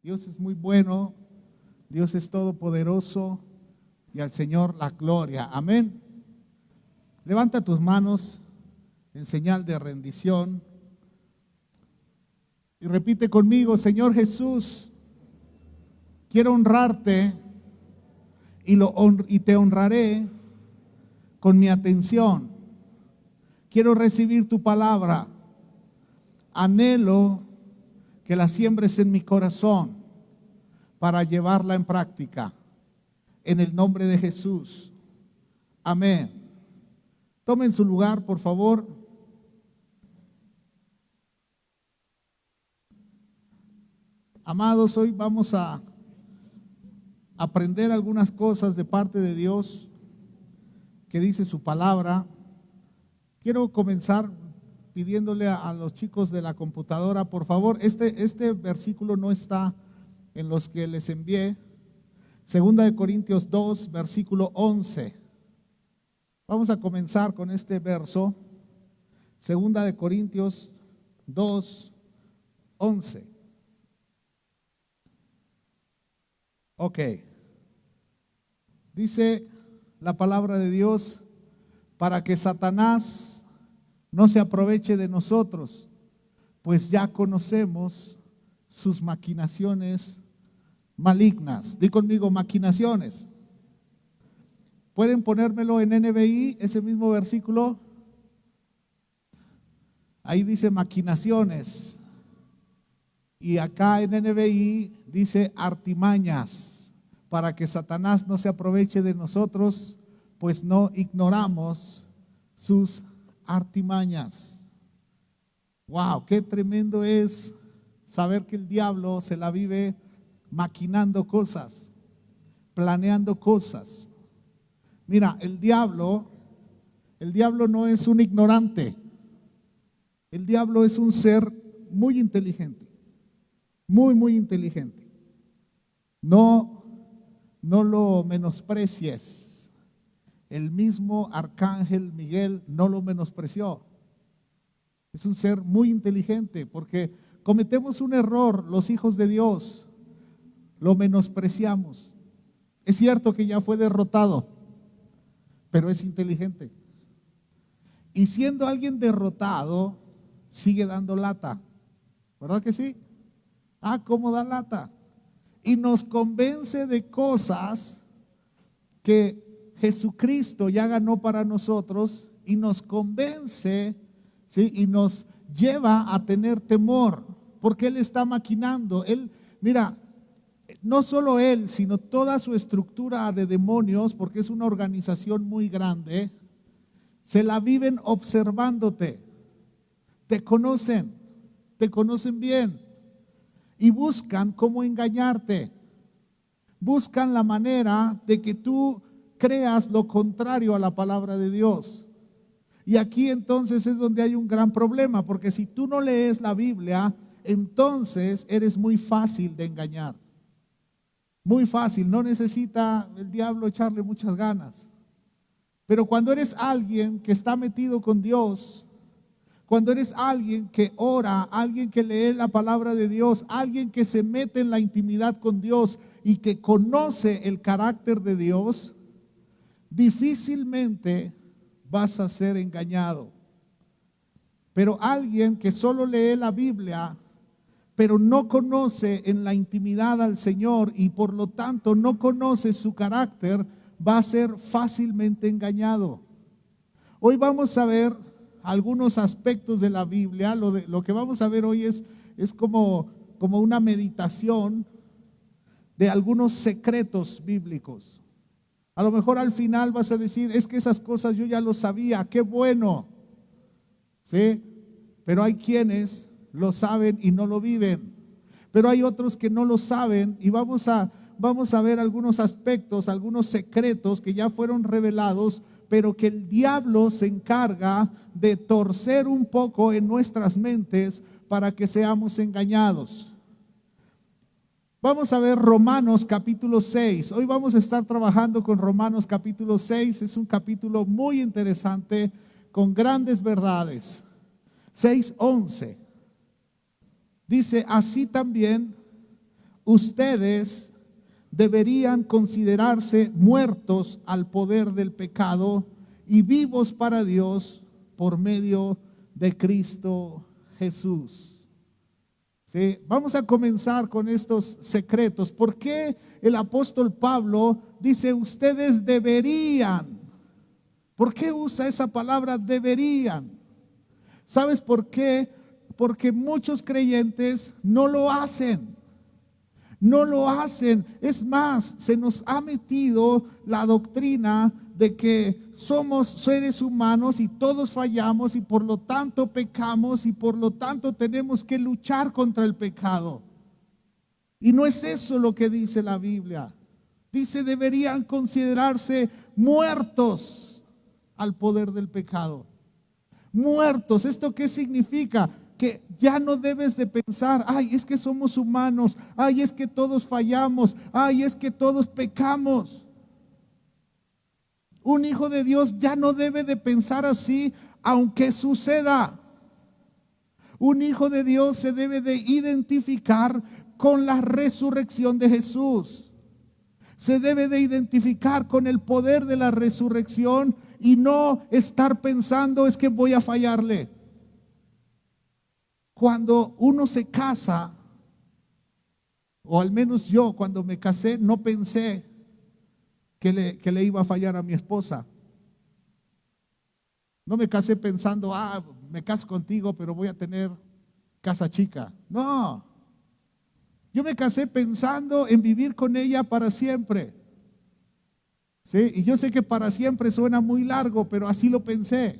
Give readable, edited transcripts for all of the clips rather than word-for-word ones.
Dios es muy bueno, Dios es todopoderoso y al Señor la gloria. Amén. Levanta tus manos en señal de rendición y repite conmigo: Señor Jesús, quiero honrarte y te honraré con mi atención. Quiero recibir tu palabra. Anhelo que la siembres en mi corazón para llevarla en práctica. En el nombre de Jesús. Amén. Tomen su lugar, por favor. Amados, hoy vamos a aprender algunas cosas de parte de Dios que dice su palabra. Quiero comenzar pidiéndole a los chicos de la computadora, por favor, este versículo no está en los que les envié. Segunda de Corintios 2, versículo 11. Vamos a comenzar con este verso. Segunda de Corintios 2, 11. Ok. Dice la palabra de Dios: para que Satanás no se aproveche de nosotros, pues ya conocemos sus maquinaciones malignas. Di conmigo: maquinaciones. ¿Pueden ponérmelo en NBI, ese mismo versículo? Ahí dice maquinaciones. Y acá en NBI dice artimañas, para que Satanás no se aproveche de nosotros, pues no ignoramos sus artimañas. Wow, qué tremendo es saber que el diablo se la vive maquinando cosas, planeando cosas. Mira, el diablo no es un ignorante. El diablo es un ser muy inteligente, muy inteligente. No lo menosprecies. El mismo arcángel Miguel no lo menospreció. Es un ser muy inteligente, porque cometemos un error los hijos de Dios, lo menospreciamos. Es cierto que ya fue derrotado, pero es inteligente. Y siendo alguien derrotado, sigue dando lata. ¿Verdad que sí? ¿Cómo da lata? Y nos convence de cosas que Jesucristo ya ganó para nosotros, y nos convence, ¿sí? Y nos lleva a tener temor, porque Él está maquinando. Mira, no solo Él, sino toda su estructura de demonios, porque es una organización muy grande, se la viven observándote. Te conocen bien, y buscan cómo engañarte. Buscan la manera de que tú creas lo contrario a la palabra de Dios. Y aquí entonces es donde hay un gran problema, porque si tú no lees la Biblia, entonces eres muy fácil de engañar. Muy fácil, no necesita el diablo echarle muchas ganas. Pero cuando eres alguien que está metido con Dios, cuando eres alguien que ora, alguien que lee la palabra de Dios, alguien que se mete en la intimidad con Dios y que conoce el carácter de Dios, difícilmente vas a ser engañado. Pero alguien que solo lee la Biblia, pero no conoce en la intimidad al Señor, y por lo tanto no conoce su carácter, va a ser fácilmente engañado. Hoy vamos a ver algunos aspectos de la Biblia. Lo que vamos a ver hoy es como una meditación de algunos secretos bíblicos. A lo mejor al final vas a decir: es que esas cosas yo ya lo sabía, qué bueno. ¿Sí? Pero hay quienes lo saben y no lo viven. Pero hay otros que no lo saben, y vamos a ver algunos aspectos, algunos secretos que ya fueron revelados, pero que el diablo se encarga de torcer un poco en nuestras mentes para que seamos engañados. Vamos a ver Romanos capítulo 6. Hoy vamos a estar trabajando con Romanos capítulo 6. Es un capítulo muy interesante, con grandes verdades. 6:11. Dice: así también ustedes deberían considerarse muertos al poder del pecado y vivos para Dios por medio de Cristo Jesús. ¿Sí? Vamos a comenzar con estos secretos. ¿Por qué el apóstol Pablo dice ustedes deberían? ¿Por qué usa esa palabra deberían? ¿Sabes por qué? Porque muchos creyentes no lo hacen. No lo hacen. Es más, se nos ha metido la doctrina de que somos seres humanos y todos fallamos y por lo tanto pecamos y por lo tanto tenemos que luchar contra el pecado. Y no es eso lo que dice la Biblia. Dice deberían considerarse muertos al poder del pecado. Muertos. ¿Esto qué significa? Que ya no debes de pensar, ay, es que somos humanos, ay, es que todos fallamos, ay, es que todos pecamos. Un hijo de Dios ya no debe de pensar así, aunque suceda. Un hijo de Dios se debe de identificar con la resurrección de Jesús. Se debe de identificar con el poder de la resurrección y no estar pensando, es que voy a fallarle. Cuando uno se casa, o al menos yo cuando me casé, no pensé que le iba a fallar a mi esposa. No me casé pensando, me caso contigo, pero voy a tener casa chica. No, yo me casé pensando en vivir con ella para siempre. ¿Sí? Y yo sé que para siempre suena muy largo, pero así lo pensé.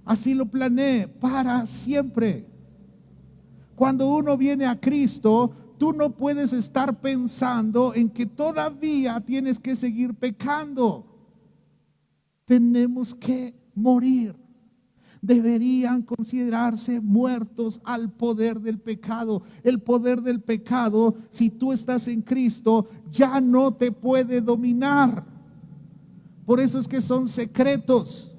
Así lo planeé, para siempre. Cuando uno viene a Cristo, tú no puedes estar pensando en que todavía tienes que seguir pecando. Tenemos que morir. Deberían considerarse muertos al poder del pecado. El poder del pecado, si tú estás en Cristo, ya no te puede dominar. Por eso es que son secretos.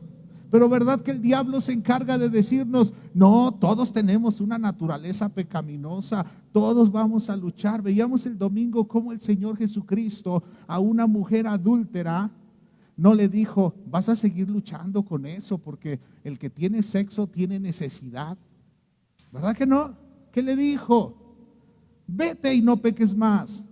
Pero verdad que el diablo se encarga de decirnos, no, todos tenemos una naturaleza pecaminosa, todos vamos a luchar. Veíamos el domingo cómo el Señor Jesucristo a una mujer adúltera no le dijo, vas a seguir luchando con eso porque el que tiene sexo tiene necesidad. ¿Verdad que no? ¿Qué le dijo? Vete y no peques más.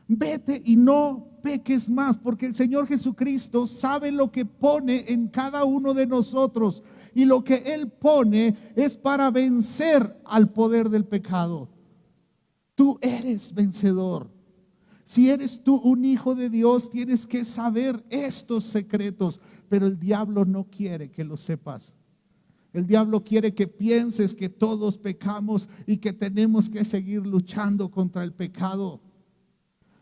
Vete y no peques más, porque el Señor Jesucristo sabe lo que pone en cada uno de nosotros, y lo que Él pone es para vencer al poder del pecado. Tú eres vencedor. Si eres tú un hijo de Dios, tienes que saber estos secretos, pero el diablo no quiere que lo sepas. El diablo quiere que pienses que todos pecamos y que tenemos que seguir luchando contra el pecado.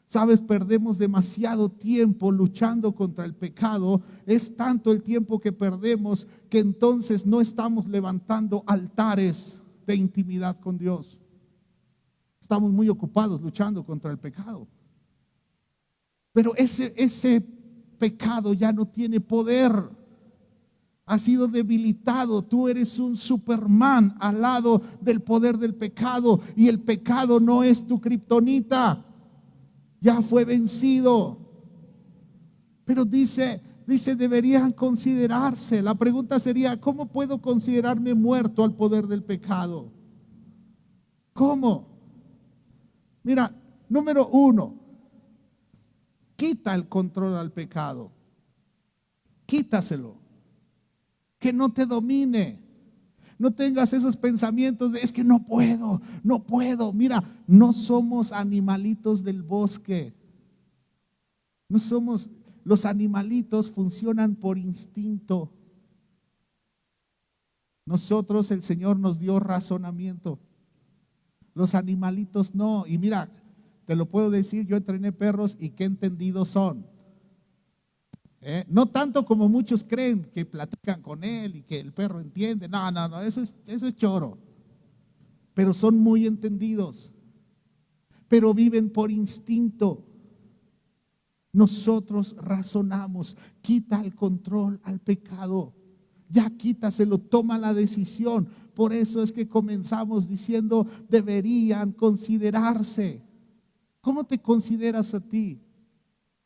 Sabes, perdemos demasiado tiempo luchando contra el pecado. Es tanto el tiempo que perdemos que entonces no estamos levantando altares de intimidad con Dios. Estamos muy ocupados luchando contra el pecado. Pero ese pecado ya no tiene poder. Ha sido debilitado. Tú eres un Superman al lado del poder del pecado, y el pecado no es tu kriptonita. Ya fue vencido. Pero dice deberían considerarse. La pregunta sería, ¿cómo puedo considerarme muerto al poder del pecado? ¿Cómo? Mira, número 1, quita el control al pecado. Quítaselo. Que no te domine. No tengas esos pensamientos de es que no puedo. Mira, no somos animalitos del bosque. No somos, los animalitos funcionan por instinto. Nosotros, el Señor nos dio razonamiento. Los animalitos no. Y mira, te lo puedo decir, yo entrené perros y qué entendidos son. No tanto como muchos creen que platican con él y que el perro entiende. No, eso es choro. Pero son muy entendidos. Pero viven por instinto. Nosotros razonamos. Quita el control al pecado. Ya quítaselo, toma la decisión. Por eso es que comenzamos diciendo, deberían considerarse. ¿Cómo te consideras a ti?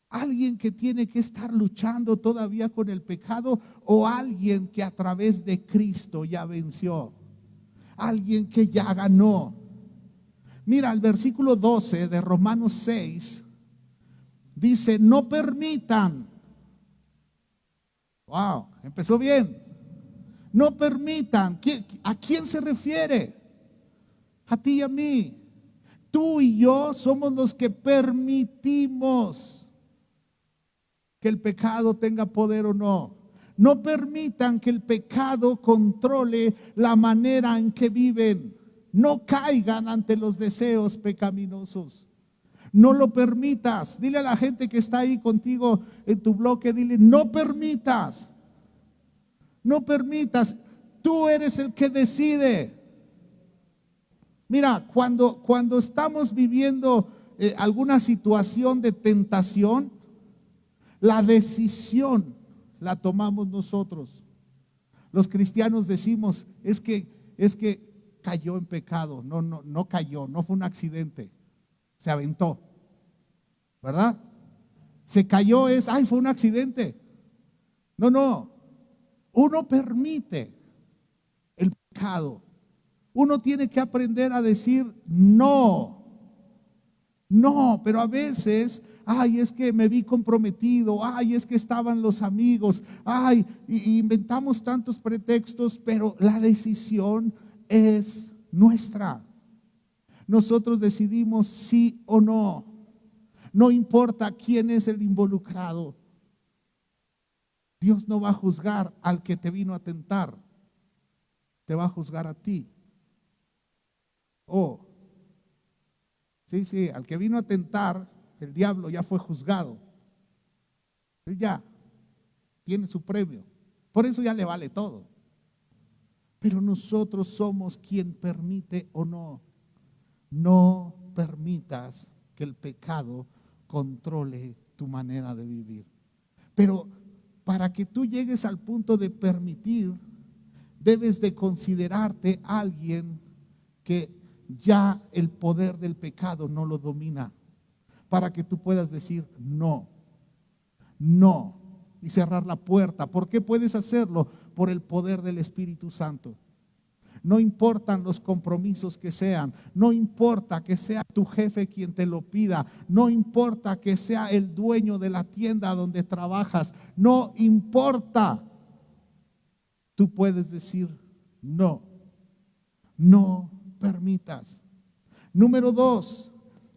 ¿Alguien que tiene que estar luchando todavía con el pecado o alguien que a través de Cristo ya venció? Alguien que ya ganó. Mira, el versículo 12 de Romanos 6 dice, no permitan. Wow, empezó bien. No permitan. ¿A quién se refiere? A ti y a mí. Tú y yo somos los que permitimos que el pecado tenga poder o no. No permitan que el pecado controle la manera en que viven. No caigan ante los deseos pecaminosos. No lo permitas. Dile a la gente que está ahí contigo en tu bloque, dile, no permitas. No permitas. Tú eres el que decide. Mira, cuando estamos viviendo alguna situación de tentación, la decisión la tomamos nosotros. Los cristianos decimos, es que cayó en pecado. No cayó, no fue un accidente. Se aventó, ¿verdad? Se cayó fue un accidente. No. Uno permite el pecado. Uno tiene que aprender a decir no. No, pero a veces, es que me vi comprometido, es que estaban los amigos, y inventamos tantos pretextos, pero la decisión es nuestra. Nosotros decidimos sí o no. No importa quién es el involucrado. Dios no va a juzgar al que te vino a tentar. Te va a juzgar a ti. Sí, al que vino a tentar, el diablo ya fue juzgado. Él ya tiene su premio. Por eso ya le vale todo. Pero nosotros somos quien permite o no. No permitas que el pecado controle tu manera de vivir. Pero para que tú llegues al punto de permitir, debes de considerarte alguien que ya el poder del pecado no lo domina. Para que tú puedas decir no y cerrar la puerta. ¿Por qué puedes hacerlo? Por el poder del Espíritu Santo. No importan los compromisos que sean, no importa que sea tu jefe quien te lo pida, no importa que sea el dueño de la tienda donde trabajas, no importa. Tú puedes decir no permitas. Número 2,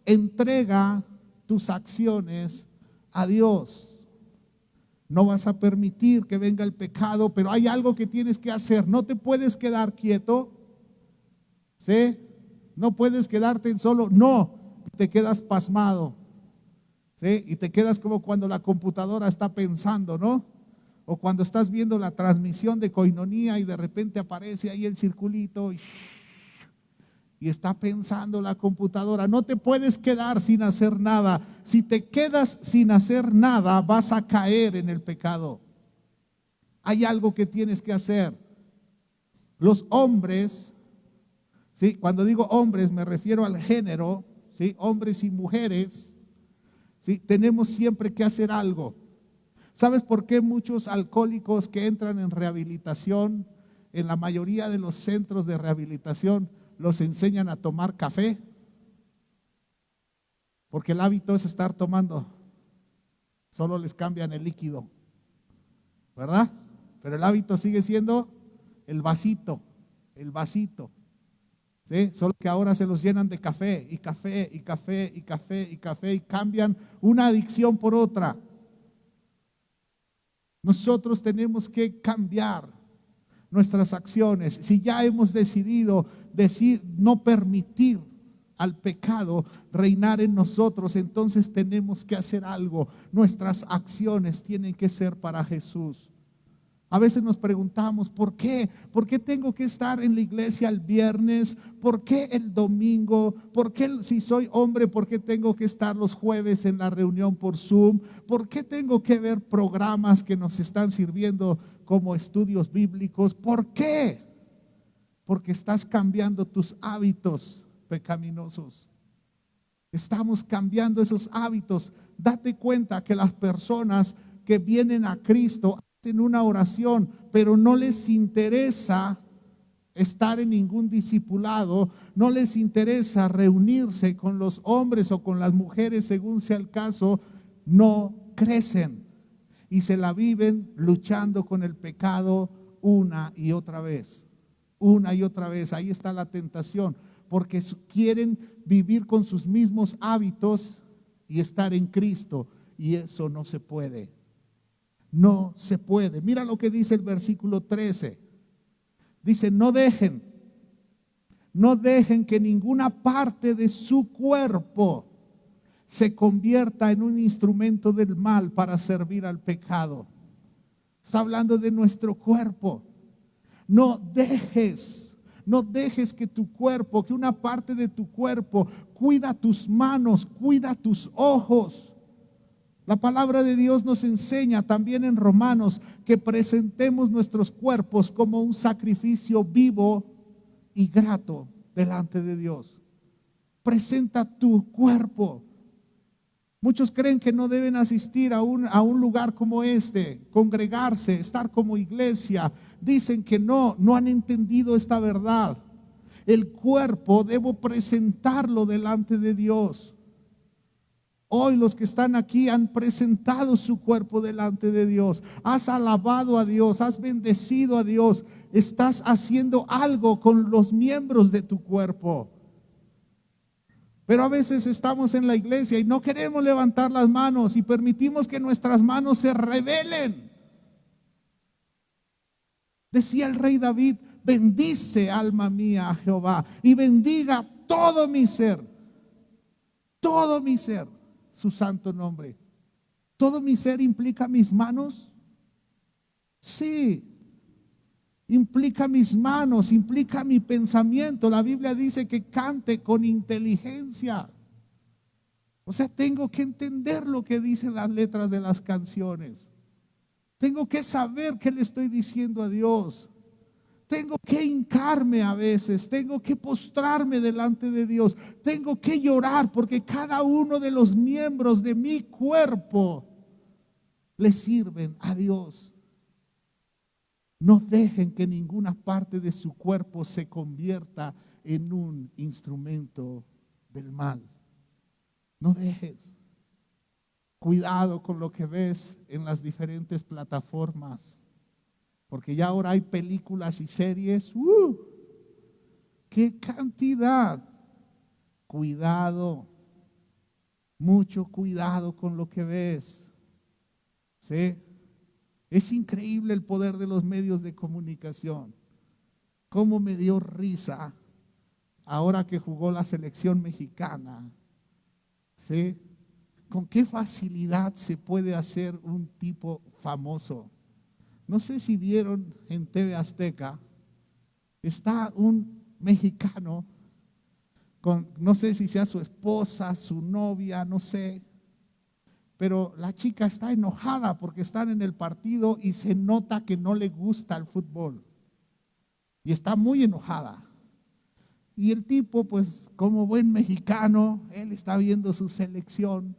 entrega tus acciones a Dios. No vas a permitir que venga el pecado, pero hay algo que tienes que hacer. No te puedes quedar quieto, ¿sí? No puedes quedarte en solo, te quedas pasmado, ¿sí? Y te quedas como cuando la computadora está pensando, ¿no? O cuando estás viendo la transmisión de Coinonía y de repente aparece ahí el circulito y está pensando la computadora. No te puedes quedar sin hacer nada. Si te quedas sin hacer nada, vas a caer en el pecado. Hay algo que tienes que hacer. Los hombres, ¿sí? Cuando digo hombres me refiero al género, ¿sí? Hombres y mujeres, ¿sí? Tenemos siempre que hacer algo. ¿Sabes por qué muchos alcohólicos que entran en rehabilitación, en la mayoría de los centros de rehabilitación, los enseñan a tomar café? Porque el hábito es estar tomando. Solo les cambian el líquido, ¿verdad? Pero el hábito sigue siendo el vasito, ¿sí? Solo que ahora se los llenan de café y café y café y café y café y cambian una adicción por otra. Nosotros tenemos que cambiar nuestras acciones. Si ya hemos decidido no permitir al pecado reinar en nosotros, entonces tenemos que hacer algo. Nuestras acciones tienen que ser para Jesús. A veces nos preguntamos, ¿por qué? ¿Por qué tengo que estar en la iglesia el viernes? ¿Por qué el domingo? ¿Por qué si soy hombre, por qué tengo que estar los jueves en la reunión por Zoom? ¿Por qué tengo que ver programas que nos están sirviendo como estudios bíblicos? ¿Por qué? Porque estás cambiando tus hábitos pecaminosos. Estamos cambiando esos hábitos. Date cuenta que las personas que vienen a Cristo hacen una oración, pero no les interesa estar en ningún discipulado, no les interesa reunirse con los hombres o con las mujeres según sea el caso, no crecen y se la viven luchando con el pecado una y otra vez. Una y otra vez, ahí está la tentación, porque quieren vivir con sus mismos hábitos y estar en Cristo, y eso no se puede. No se puede. Mira lo que dice el versículo 13. Dice, no dejen que ninguna parte de su cuerpo se convierta en un instrumento del mal para servir al pecado. Está hablando de nuestro cuerpo. No dejes que tu cuerpo, que una parte de tu cuerpo, cuida tus manos, cuida tus ojos. La palabra de Dios nos enseña también en Romanos que presentemos nuestros cuerpos como un sacrificio vivo y grato delante de Dios. Presenta tu cuerpo. Muchos creen que no deben asistir a un lugar como este, congregarse, estar como iglesia. Dicen que no han entendido esta verdad. El cuerpo debo presentarlo delante de Dios. Hoy los que están aquí han presentado su cuerpo delante de Dios. Has alabado a Dios, has bendecido a Dios. Estás haciendo algo con los miembros de tu cuerpo. Pero a veces estamos en la iglesia y no queremos levantar las manos y permitimos que nuestras manos se rebelen. Decía el rey David, bendice alma mía a Jehová y bendiga todo mi ser, su santo nombre. ¿Todo mi ser implica mis manos? Sí, implica mis manos, implica mi pensamiento. La Biblia dice que cante con inteligencia. O sea, tengo que entender lo que dicen las letras de las canciones. Tengo que saber qué le estoy diciendo a Dios. Tengo que hincarme a veces, tengo que postrarme delante de Dios, tengo que llorar porque cada uno de los miembros de mi cuerpo le sirven a Dios. No dejen que ninguna parte de su cuerpo se convierta en un instrumento del mal. No dejes. Cuidado con lo que ves en las diferentes plataformas. Porque ya ahora hay películas y series. ¡Qué cantidad! Cuidado. Mucho cuidado con lo que ves. ¿Sí? Es increíble el poder de los medios de comunicación. Cómo me dio risa ahora que jugó la selección mexicana. ¿Sí? Con qué facilidad se puede hacer un tipo famoso. No sé si vieron en TV Azteca, está un mexicano con, no sé si sea su esposa, su novia, no sé, pero la chica está enojada porque están en el partido y se nota que no le gusta el fútbol y está muy enojada. Y el tipo, pues como buen mexicano, él está viendo su selección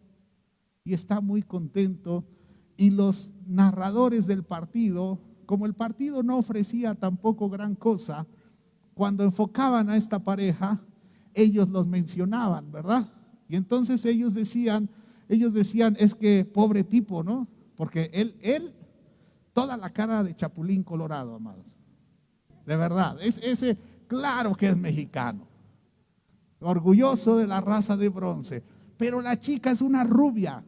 y está muy contento. Y los narradores del partido, como el partido no ofrecía tampoco gran cosa, cuando enfocaban a esta pareja, ellos los mencionaban, ¿verdad? Y entonces ellos decían, es que pobre tipo, ¿no? Porque él, toda la cara de chapulín colorado, amados. De verdad, ese, claro que es mexicano. Orgulloso de la raza de bronce. Pero la chica es una rubia.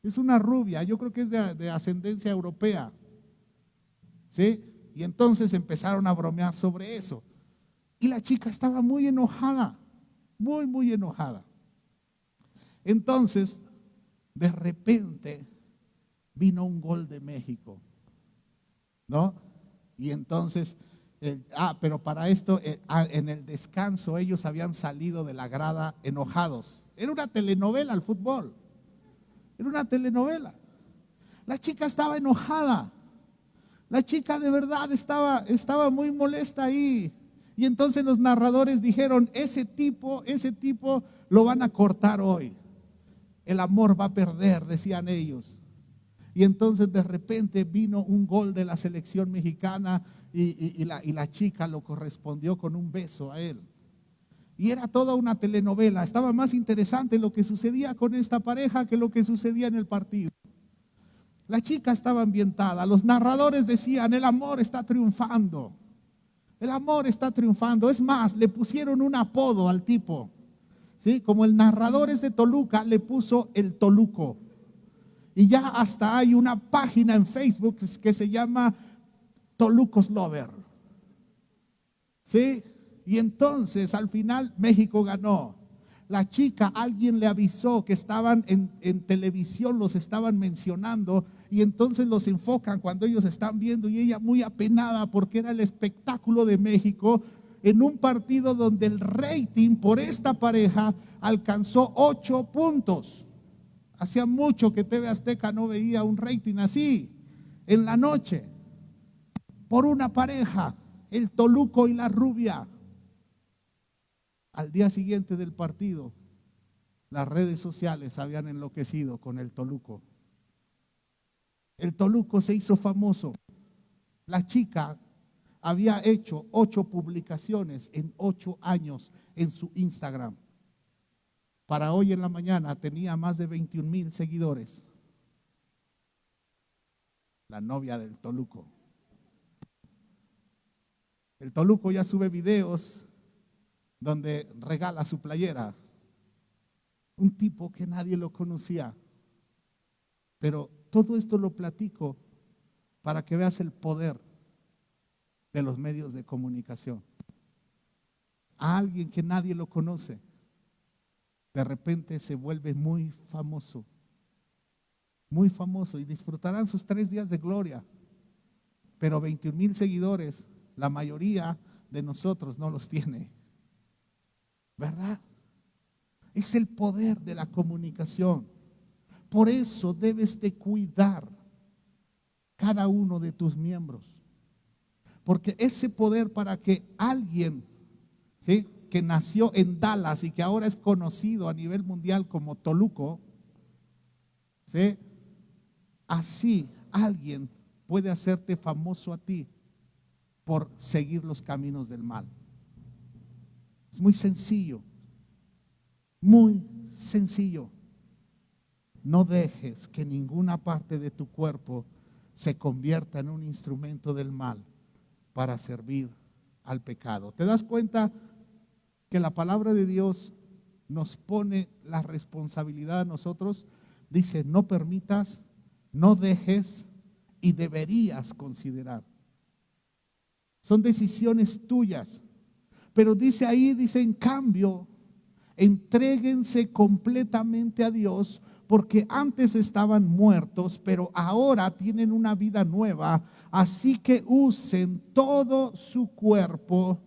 Es una rubia, yo creo que es de ascendencia europea. ¿Sí? Y entonces empezaron a bromear sobre eso. Y la chica estaba muy enojada, muy enojada. Entonces, de repente, vino un gol de México. ¿no? Y entonces, pero para esto, en el descanso ellos habían salido de la grada enojados. Era una telenovela el fútbol, era una telenovela. La chica estaba enojada, la chica de verdad estaba muy molesta ahí. Y entonces los narradores dijeron, ese tipo lo van a cortar hoy. El amor va a perder, decían ellos. Y entonces de repente vino un gol de la selección mexicana y la chica lo correspondió con un beso a él. Y era toda una telenovela. Estaba más interesante lo que sucedía con esta pareja que lo que sucedía en el partido. La chica estaba ambientada. Los narradores decían, el amor está triunfando. El amor está triunfando. Es más, le pusieron un apodo al tipo. ¿Sí? Como el narrador es de Toluca, le puso el Toluco. Y ya hasta hay una página en Facebook que se llama Tolucos Lover. ¿Sí? Y entonces al final México ganó. La chica, alguien le avisó que estaban en televisión, los estaban mencionando, y entonces los enfocan cuando ellos están viendo, y ella muy apenada porque era el espectáculo de México en un partido donde el rating por esta pareja alcanzó 8 puntos. Hacía mucho que TV Azteca no veía un rating así en la noche por una pareja, el Toluco y la rubia. Al día siguiente del partido, las redes sociales habían enloquecido con el Toluco. El Toluco se hizo famoso. La chica había hecho 8 publicaciones en 8 años en su Instagram. Para hoy en la mañana tenía más de 21,000 seguidores. La novia del Toluco. El Toluco ya sube videos donde regala su playera. Un tipo que nadie lo conocía. Pero todo esto lo platico para que veas el poder de los medios de comunicación. A alguien que nadie lo conoce, de repente se vuelve muy famoso y disfrutarán sus 3 días de gloria. Pero 21,000 seguidores, la mayoría de nosotros no los tiene. ¿Verdad? Es el poder de la comunicación. Por eso debes de cuidar cada uno de tus miembros. Porque ese poder para que alguien, ¿sí?, que nació en Dallas y que ahora es conocido a nivel mundial como Toluco, ¿sí?, así alguien puede hacerte famoso a ti por seguir los caminos del mal. Es muy sencillo, muy sencillo. No dejes que ninguna parte de tu cuerpo se convierta en un instrumento del mal para servir al pecado. ¿Te das cuenta que la palabra de Dios nos pone la responsabilidad a nosotros? Dice, no permitas, no dejes y deberías considerar. Son decisiones tuyas. Pero dice ahí, dice, en cambio, entréguense completamente a Dios, porque antes estaban muertos, pero ahora tienen una vida nueva. Así que usen todo su cuerpo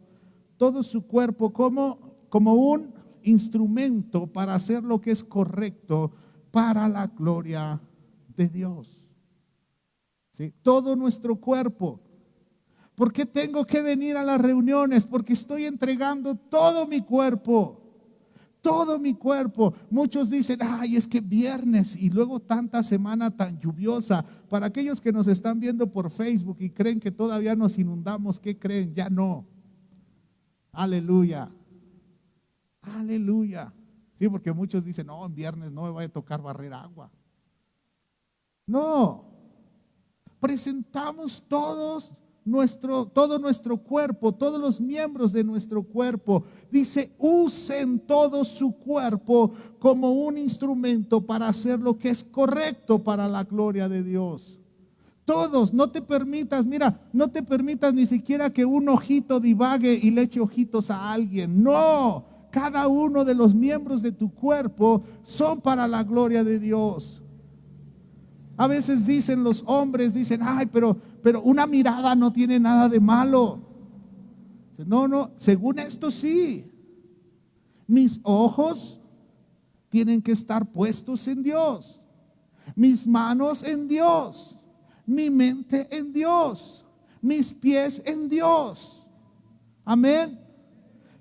como un instrumento para hacer lo que es correcto para la gloria de Dios. ¿Sí? Todo nuestro cuerpo. ¿Por qué tengo que venir a las reuniones? Porque estoy entregando todo mi cuerpo. Todo mi cuerpo. Muchos dicen, ay, es que viernes y luego tanta semana tan lluviosa. Para aquellos que nos están viendo por Facebook y creen que todavía nos inundamos, ¿qué creen? Ya no. Aleluya. Aleluya. Sí, porque muchos dicen, no, en viernes no me voy a tocar barrer agua. No. Presentamos todo nuestro cuerpo, todos los miembros de nuestro cuerpo. Dice, usen todo su cuerpo como un instrumento para hacer lo que es correcto para la gloria de Dios. Todos, no te permitas ni siquiera que un ojito divague y le eche ojitos a alguien. No, cada uno de los miembros de tu cuerpo son para la gloria de Dios. A veces dicen los hombres, dicen, ay, pero una mirada no tiene nada de malo. No, no, según esto sí. Mis ojos tienen que estar puestos en Dios. Mis manos en Dios. Mi mente en Dios. Mis pies en Dios. Amén.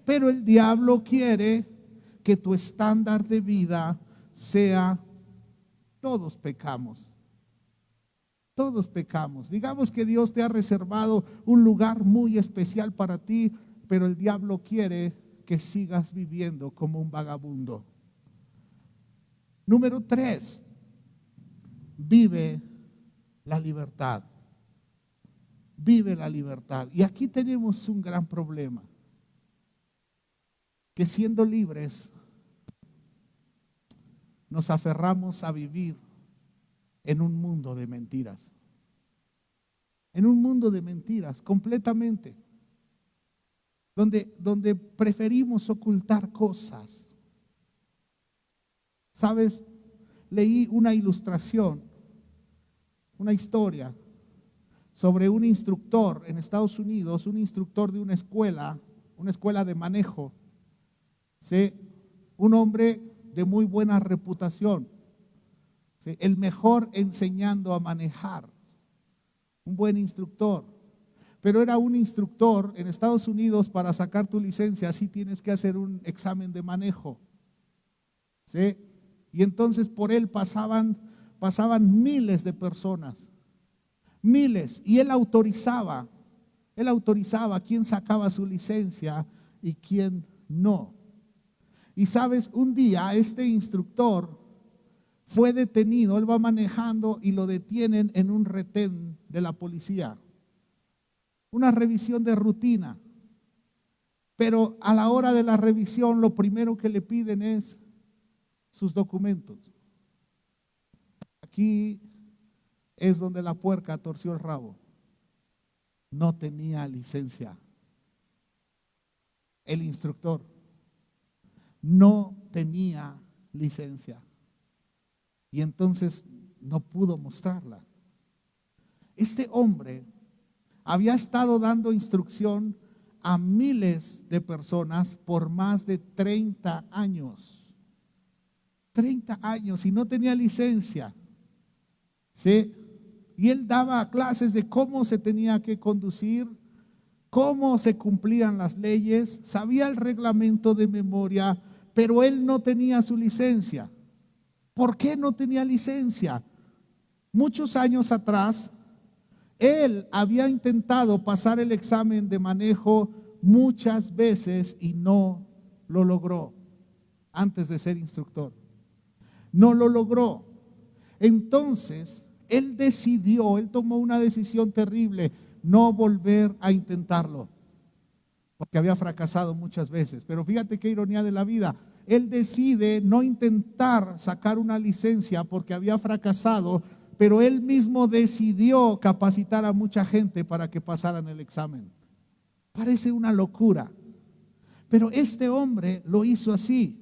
Pero el diablo quiere que tu estándar de vida sea, todos pecamos. Todos pecamos. Digamos que Dios te ha reservado un lugar muy especial para ti, pero el diablo quiere que sigas viviendo como un vagabundo. Número 3, vive la libertad. Vive la libertad. Y aquí tenemos un gran problema. Que siendo libres, nos aferramos a vivir en un mundo de mentiras. En un mundo de mentiras, completamente. Donde preferimos ocultar cosas. ¿Sabes? Leí una ilustración, una historia sobre un instructor en Estados Unidos, un instructor de una escuela de manejo. ¿Sí? Un hombre de muy buena reputación. ¿Sí? El mejor enseñando a manejar. Un buen instructor. Pero era un instructor en Estados Unidos. Para sacar tu licencia, sí tienes que hacer un examen de manejo. ¿Sí? Y entonces por él pasaban miles de personas. Miles. Y él autorizaba quién sacaba su licencia y quién no. Y sabes, un día este instructor fue detenido. Él va manejando y lo detienen en un retén de la policía. Una revisión de rutina. Pero a la hora de la revisión, lo primero que le piden es sus documentos. Aquí es donde la puerca torció el rabo. No tenía licencia. El instructor no tenía licencia. Y entonces no pudo mostrarla. Este hombre había estado dando instrucción a miles de personas por más de 30 años. 30 años y no tenía licencia. ¿Sí? Y él daba clases de cómo se tenía que conducir, cómo se cumplían las leyes, sabía el reglamento de memoria, pero él no tenía su licencia. ¿Por qué no tenía licencia? Muchos años atrás, él había intentado pasar el examen de manejo muchas veces y no lo logró antes de ser instructor. No lo logró. Entonces, él tomó una decisión terrible, no volver a intentarlo, porque había fracasado muchas veces. Pero fíjate qué ironía de la vida. Él decide no intentar sacar una licencia porque había fracasado, pero él mismo decidió capacitar a mucha gente para que pasaran el examen. Parece una locura, pero este hombre lo hizo así.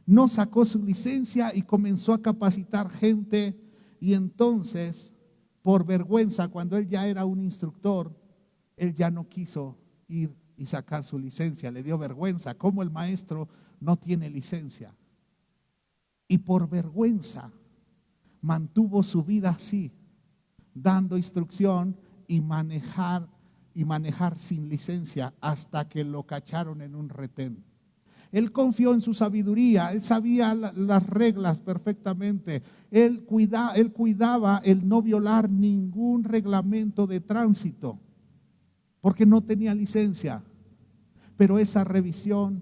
No sacó su licencia y comenzó a capacitar gente. Y entonces, por vergüenza, cuando él ya era un instructor, él ya no quiso ir y sacar su licencia. Le dio vergüenza. ¿Cómo el maestro no tiene licencia? Y por vergüenza mantuvo su vida así, dando instrucción y manejar sin licencia hasta que lo cacharon en un retén. Él confió en su sabiduría, él sabía las reglas perfectamente, él cuidaba el no violar ningún reglamento de tránsito, porque no tenía licencia, pero esa revisión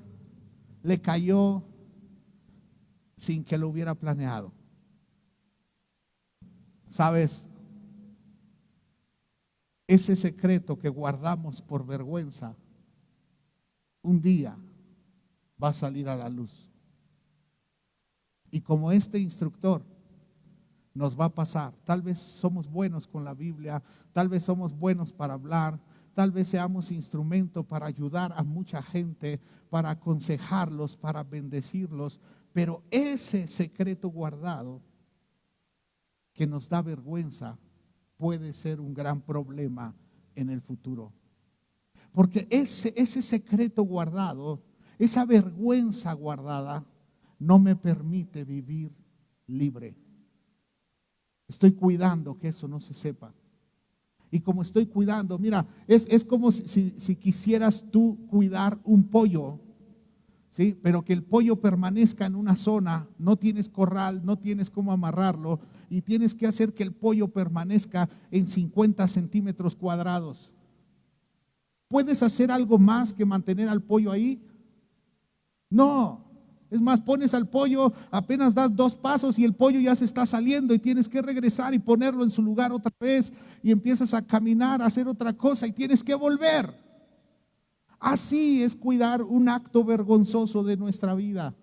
le cayó sin que lo hubiera planeado. ¿Sabes? Ese secreto que guardamos por vergüenza, un día va a salir a la luz. Y como este instructor nos va a pasar, tal vez somos buenos con la Biblia, tal vez somos buenos para hablar, tal vez seamos instrumento para ayudar a mucha gente, para aconsejarlos, para bendecirlos, pero ese secreto guardado que nos da vergüenza puede ser un gran problema en el futuro. Porque ese secreto guardado, esa vergüenza guardada, no me permite vivir libre. Estoy cuidando que eso no se sepa. Y como estoy cuidando, mira, es como si quisieras tú cuidar un pollo, ¿sí? Pero que el pollo permanezca en una zona, no tienes corral, no tienes cómo amarrarlo, y tienes que hacer que el pollo permanezca en 50 centímetros cuadrados. ¿Puedes hacer algo más que mantener al pollo ahí? No. Es más, pones al pollo, apenas das 2 pasos y el pollo ya se está saliendo y tienes que regresar y ponerlo en su lugar otra vez y empiezas a caminar, a hacer otra cosa y tienes que volver. Así es cuidar un acto vergonzoso de nuestra vida.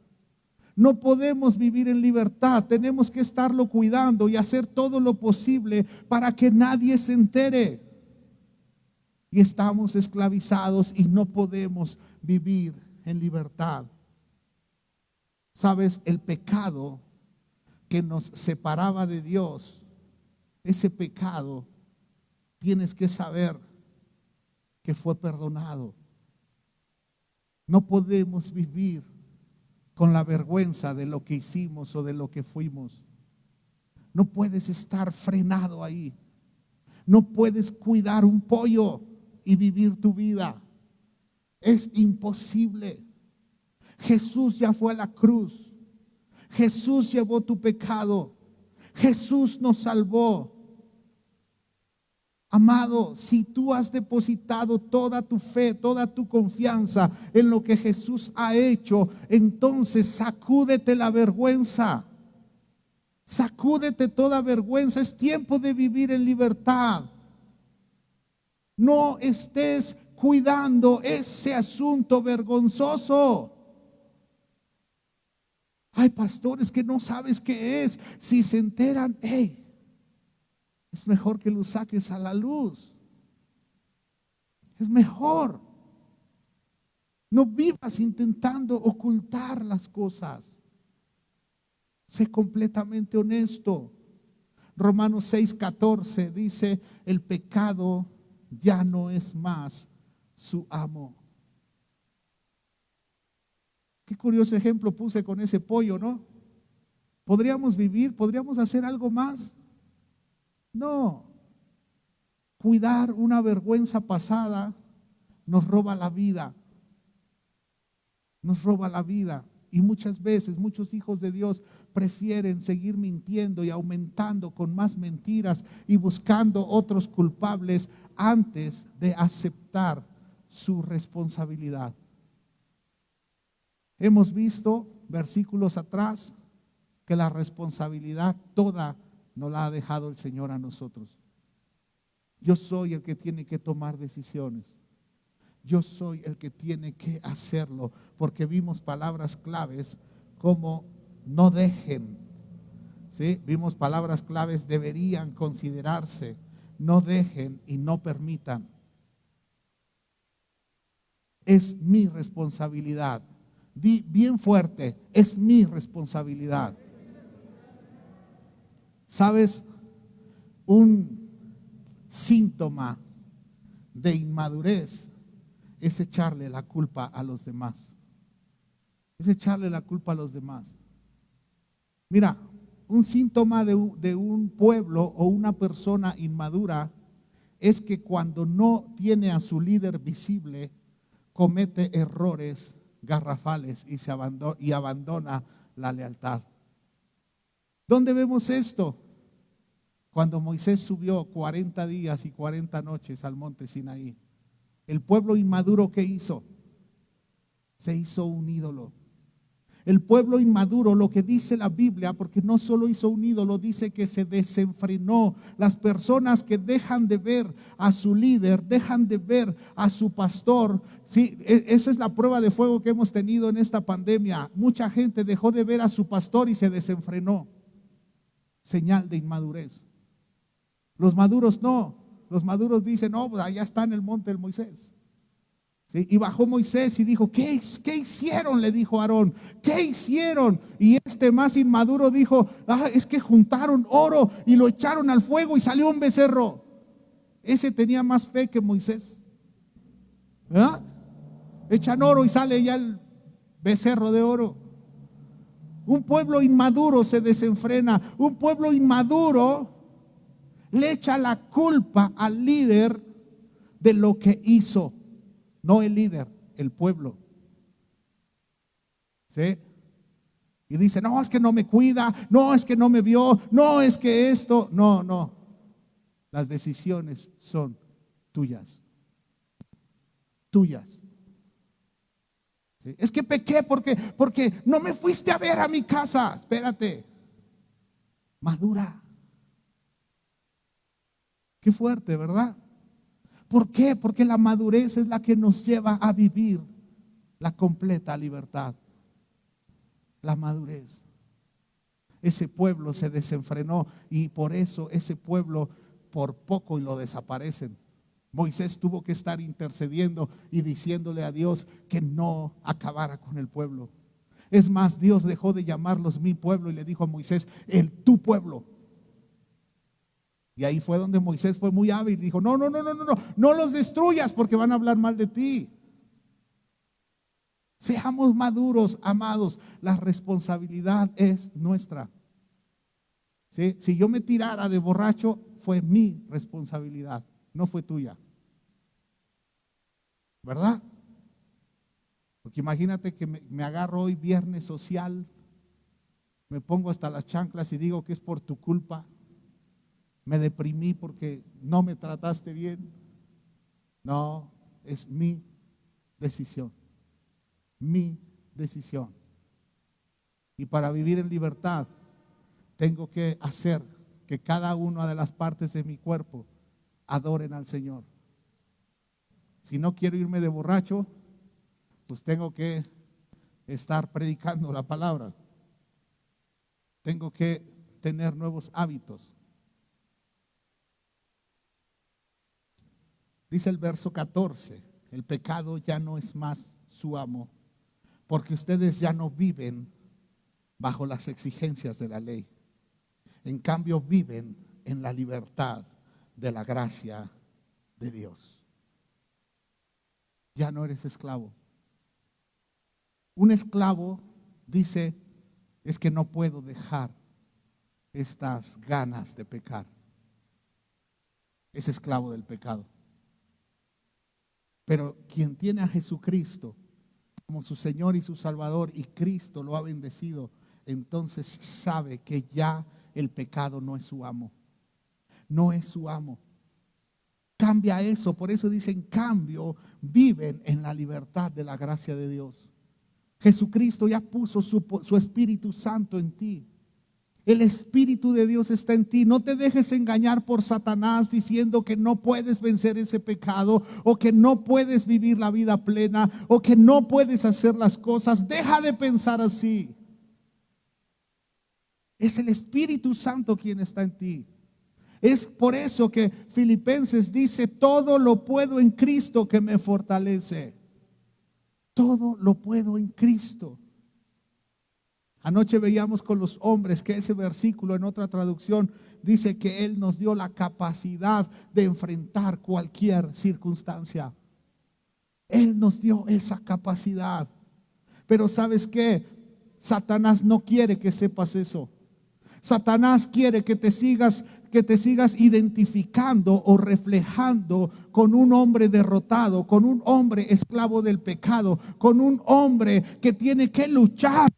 No podemos vivir en libertad, tenemos que estarlo cuidando y hacer todo lo posible para que nadie se entere. Y estamos esclavizados y no podemos vivir en libertad. ¿Sabes? El pecado que nos separaba de Dios, ese pecado, tienes que saber que fue perdonado. No podemos vivir con la vergüenza de lo que hicimos o de lo que fuimos. No puedes estar frenado ahí. No puedes cuidar un pollo y vivir tu vida. Es imposible. Jesús ya fue a la cruz. Jesús llevó tu pecado. Jesús nos salvó. Amado, si tú has depositado toda tu fe, toda tu confianza en lo que Jesús ha hecho, entonces sacúdete la vergüenza. Sacúdete toda vergüenza. Es tiempo de vivir en libertad. No estés cuidando ese asunto vergonzoso. Hay pastores que no sabes qué es. Si se enteran, es mejor que lo saques a la luz. Es mejor. No vivas intentando ocultar las cosas. Sé completamente honesto. Romanos 6:14 dice, el pecado ya no es más su amo. Qué curioso ejemplo puse con ese pollo, ¿no? ¿Podríamos vivir? ¿Podríamos hacer algo más? No. Cuidar una vergüenza pasada nos roba la vida. Nos roba la vida. Y muchas veces muchos hijos de Dios prefieren seguir mintiendo y aumentando con más mentiras y buscando otros culpables antes de aceptar su responsabilidad. Hemos visto versículos atrás que la responsabilidad toda nos la ha dejado el Señor a nosotros. Yo soy el que tiene que tomar decisiones. Yo soy el que tiene que hacerlo, porque vimos palabras claves como no dejen, ¿sí? Vimos palabras claves, deberían considerarse, no dejen y no permitan. Es mi responsabilidad. Di bien fuerte, es mi responsabilidad. ¿Sabes? Un síntoma de inmadurez es echarle la culpa a los demás. Es echarle la culpa a los demás. Mira, un síntoma de un pueblo o una persona inmadura es que cuando no tiene a su líder visible, comete errores garrafales y abandona la lealtad. ¿Dónde vemos esto? Cuando Moisés subió 40 días y 40 noches al monte Sinaí. El pueblo inmaduro, ¿qué hizo? Se hizo un ídolo. El pueblo inmaduro, lo que dice la Biblia, porque no solo hizo un ídolo, dice que se desenfrenó. Las personas que dejan de ver a su líder, dejan de ver a su pastor, sí, esa es la prueba de fuego que hemos tenido en esta pandemia. Mucha gente dejó de ver a su pastor y se desenfrenó. Señal de inmadurez. Los maduros no. Los maduros dicen, no, pues allá está en el monte el Moisés. ¿Sí? Y bajó Moisés y dijo, ¿qué hicieron? Le dijo Aarón, ¿qué hicieron? Y este más inmaduro dijo, es que juntaron oro y lo echaron al fuego y salió un becerro. Ese tenía más fe que Moisés. ¿Verdad? Echan oro y sale ya el becerro de oro. Un pueblo inmaduro se desenfrena. Un pueblo inmaduro le echa la culpa al líder de lo que hizo. No el líder, el pueblo. ¿Sí? Y dice, no, es que no me cuida, no, es que no me vio, no, es que esto. No. Las decisiones son tuyas. Tuyas. ¿Sí? Es que pequé porque no me fuiste a ver a mi casa. Espérate. Madura. Qué fuerte, ¿verdad? ¿Por qué? Porque la madurez es la que nos lleva a vivir la completa libertad. La madurez. Ese pueblo se desenfrenó y por eso ese pueblo por poco y lo desaparecen. Moisés tuvo que estar intercediendo y diciéndole a Dios que no acabara con el pueblo. Es más, Dios dejó de llamarlos mi pueblo y le dijo a Moisés, tu pueblo. Y ahí fue donde Moisés fue muy hábil. Dijo, no los destruyas porque van a hablar mal de ti. Seamos maduros, amados. La responsabilidad es nuestra. ¿Sí? Si yo me tirara de borracho, fue mi responsabilidad, no fue tuya. ¿Verdad? Porque imagínate que me agarro hoy viernes social, me pongo hasta las chanclas y digo que es por tu culpa. Me deprimí porque no me trataste bien. No, es mi decisión. Mi decisión. Y para vivir en libertad, tengo que hacer que cada una de las partes de mi cuerpo adoren al Señor. Si no quiero irme de borracho, pues tengo que estar predicando la palabra. Tengo que tener nuevos hábitos. Dice el verso 14, el pecado ya no es más su amo, porque ustedes ya no viven bajo las exigencias de la ley. En cambio viven en la libertad de la gracia de Dios. Ya no eres esclavo. Un esclavo dice, es que no puedo dejar estas ganas de pecar. Es esclavo del pecado. Pero quien tiene a Jesucristo como su Señor y su Salvador y Cristo lo ha bendecido, entonces sabe que ya el pecado no es su amo. No es su amo. Cambia eso, por eso dice, en cambio, viven en la libertad de la gracia de Dios. Jesucristo ya puso su Espíritu Santo en ti. El Espíritu de Dios está en ti. No te dejes engañar por Satanás diciendo que no puedes vencer ese pecado o que no puedes vivir la vida plena o que no puedes hacer las cosas. Deja de pensar así. Es el Espíritu Santo quien está en ti. Es por eso que Filipenses dice, todo lo puedo en Cristo que me fortalece. Todo lo puedo en Cristo. Anoche veíamos con los hombres que ese versículo en otra traducción dice que Él nos dio la capacidad de enfrentar cualquier circunstancia. Él nos dio esa capacidad. Pero ¿sabes qué? Satanás no quiere que sepas eso. Satanás quiere que te sigas identificando o reflejando con un hombre derrotado, con un hombre esclavo del pecado, con un hombre que tiene que luchar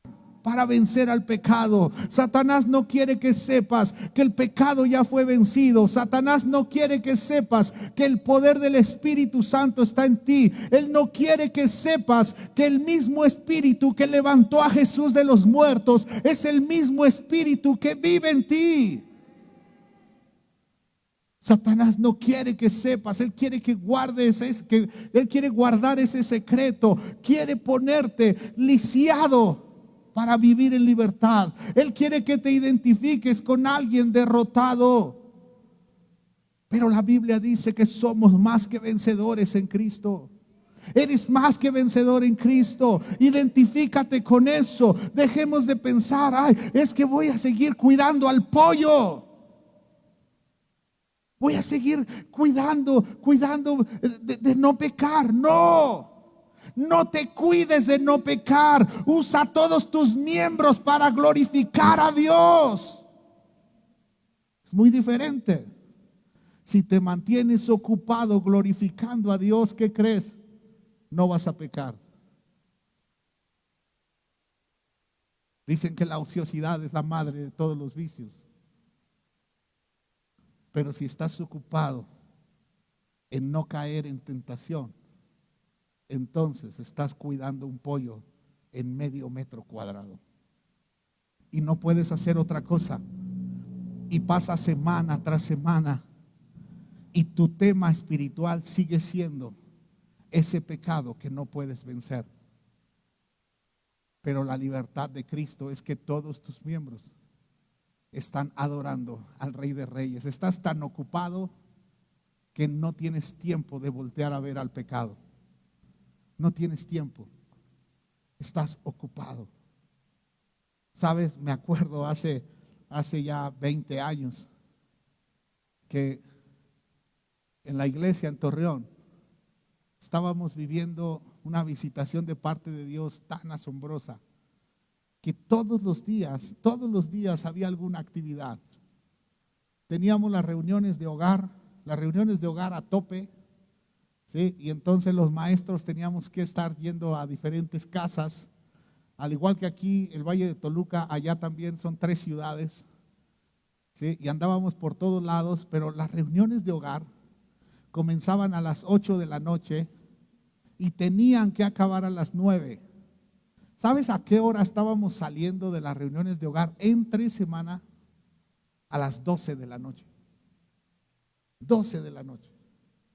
para vencer al pecado. Satanás no quiere que sepas que el pecado ya fue vencido. Satanás no quiere que sepas que el poder del Espíritu Santo está en ti. Él no quiere que sepas que el mismo Espíritu que levantó a Jesús de los muertos es el mismo Espíritu que vive en ti. Satanás no quiere que sepas, él quiere que guardes, él quiere guardar ese secreto, quiere ponerte lisiado para vivir en libertad. Él quiere que te identifiques con alguien derrotado. Pero la Biblia dice que somos más que vencedores en Cristo. Eres más que vencedor en Cristo. Identifícate con eso. Dejemos de pensar, ay, es que voy a seguir cuidando al pollo. Voy a seguir cuidando de no pecar. No te cuides de no pecar. Usa todos tus miembros para glorificar a Dios. Es muy diferente. Si te mantienes ocupado glorificando a Dios, ¿qué crees? No vas a pecar. Dicen que la ociosidad es la madre de todos los vicios. Pero si estás ocupado en no caer en tentación, entonces estás cuidando un pollo en medio metro cuadrado. Y no puedes hacer otra cosa. Y pasa semana tras semana. Y tu tema espiritual sigue siendo ese pecado que no puedes vencer. Pero la libertad de Cristo es que todos tus miembros están adorando al Rey de Reyes. Estás tan ocupado que no tienes tiempo de voltear a ver al pecado. No tienes tiempo. Estás ocupado. Sabes, me acuerdo hace ya 20 años que en la iglesia en Torreón estábamos viviendo una visitación de parte de Dios tan asombrosa que todos los días había alguna actividad. Teníamos las reuniones de hogar a tope, ¿sí? Y entonces los maestros teníamos que estar yendo a diferentes casas, al igual que aquí, el Valle de Toluca, allá también son 3 ciudades, ¿sí? Y andábamos por todos lados, pero las reuniones de hogar comenzaban a las 8 de la noche y tenían que acabar a las 9. ¿Sabes a qué hora estábamos saliendo de las reuniones de hogar entre semana? A las 12 de la noche. 12 de la noche.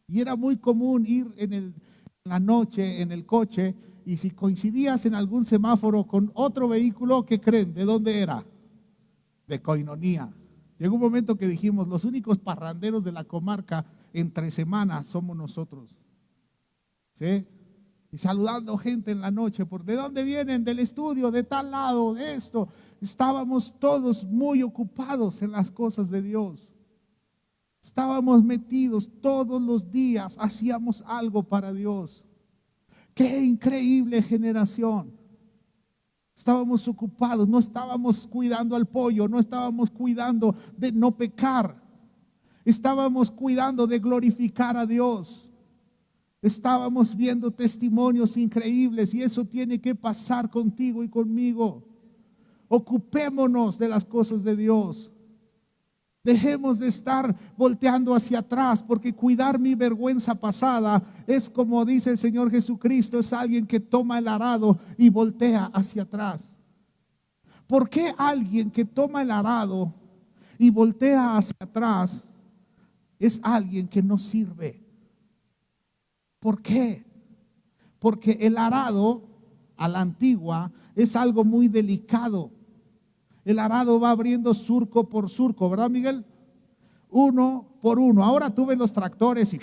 Y era muy común ir en la noche en el coche, y si coincidías en algún semáforo con otro vehículo, ¿qué creen? ¿De dónde era? De Coinonía. Llegó un momento que dijimos, los únicos parranderos de la comarca entre semanas somos nosotros. ¿Sí? Y saludando gente en la noche, ¿de dónde vienen? Del estudio, de tal lado, de esto. Estábamos todos muy ocupados en las cosas de Dios. Estábamos metidos todos los días, hacíamos algo para Dios. ¡Qué increíble generación! Estábamos ocupados, no estábamos cuidando al pollo, no estábamos cuidando de no pecar. Estábamos cuidando de glorificar a Dios. Estábamos viendo testimonios increíbles y eso tiene que pasar contigo y conmigo. Ocupémonos de las cosas de Dios. Dejemos de estar volteando hacia atrás, porque cuidar mi vergüenza pasada es, como dice el Señor Jesucristo, es alguien que toma el arado y voltea hacia atrás. ¿Por qué alguien que toma el arado y voltea hacia atrás es alguien que no sirve? ¿Por qué? Porque el arado a la antigua es algo muy delicado. El arado va abriendo surco por surco, ¿verdad, Miguel? Uno por uno. Ahora tú ves los tractores y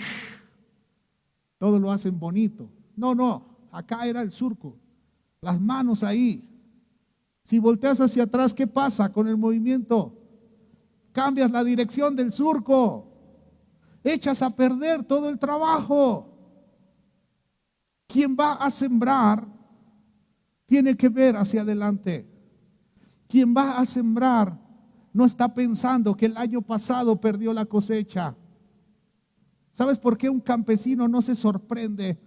todo lo hacen bonito. No, acá era el surco. Las manos ahí. Si volteas hacia atrás, ¿qué pasa con el movimiento? Cambias la dirección del surco. Echas a perder todo el trabajo. Quien va a sembrar tiene que ver hacia adelante. Quien va a sembrar no está pensando que el año pasado perdió la cosecha. ¿Sabes por qué un campesino no se sorprende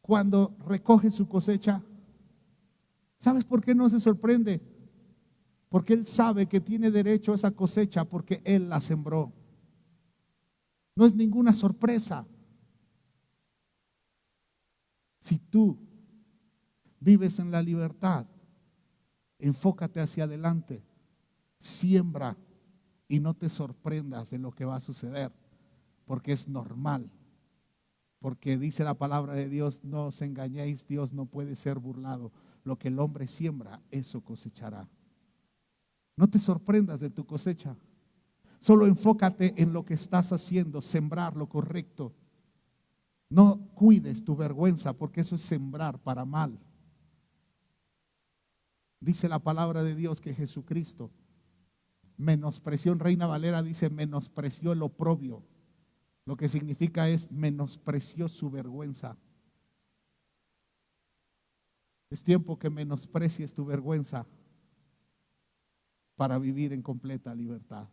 cuando recoge su cosecha? ¿Sabes por qué no se sorprende? Porque él sabe que tiene derecho a esa cosecha porque él la sembró. No es ninguna sorpresa. Si tú vives en la libertad, enfócate hacia adelante, siembra y no te sorprendas de lo que va a suceder, porque es normal. Porque dice la palabra de Dios, no os engañéis, Dios no puede ser burlado. Lo que el hombre siembra, eso cosechará. No te sorprendas de tu cosecha. Solo enfócate en lo que estás haciendo, sembrar lo correcto. No cuides tu vergüenza, porque eso es sembrar para mal. Dice la palabra de Dios que Jesucristo menospreció, en Reina Valera dice, menospreció el oprobio. Lo que significa es menospreció su vergüenza. Es tiempo que menosprecies tu vergüenza para vivir en completa libertad.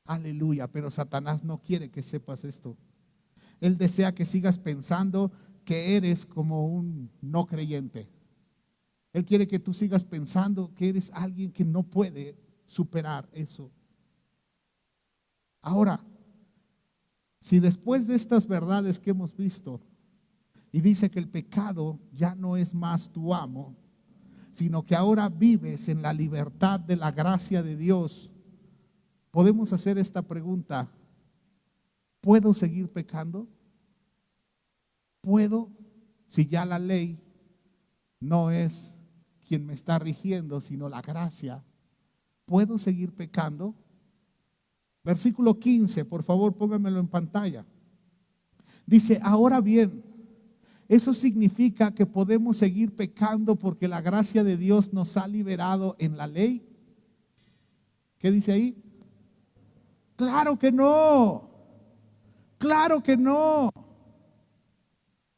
Aleluya, pero Satanás no quiere que sepas esto. Él desea que sigas pensando que eres como un no creyente. Él quiere que tú sigas pensando que eres alguien que no puede superar eso. Ahora, si después de estas verdades que hemos visto, y dice que el pecado ya no es más tu amo, sino que ahora vives en la libertad de la gracia de Dios, podemos hacer esta pregunta: ¿puedo seguir pecando? ¿Puedo? Si ya la ley no es quien me está rigiendo, sino la gracia, ¿puedo seguir pecando? Versículo 15, por favor, pónganmelo en pantalla. Dice, ahora bien, eso significa que podemos seguir pecando porque la gracia de Dios nos ha liberado en la ley. ¿Qué dice ahí? Claro que no. Claro que no.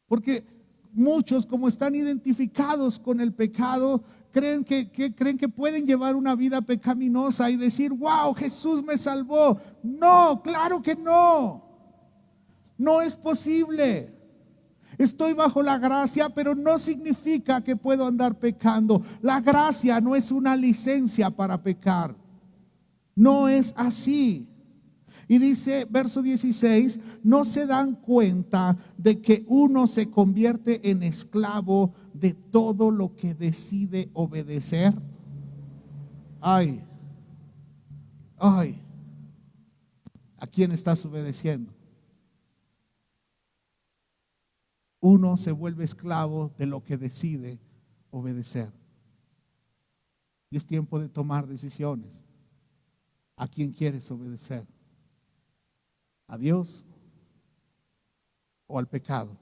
Porque muchos, como están identificados con el pecado, creen que pueden llevar una vida pecaminosa y decir, wow, Jesús me salvó. No, claro que no. No es posible. Estoy bajo la gracia, pero no significa que puedo andar pecando. La gracia no es una licencia para pecar. No es así. Y dice, verso 16, ¿no se dan cuenta de que uno se convierte en esclavo de todo lo que decide obedecer? Ay, ¿a quién estás obedeciendo? Uno se vuelve esclavo de lo que decide obedecer. Y es tiempo de tomar decisiones. ¿A quién quieres obedecer? ¿A Dios o al pecado?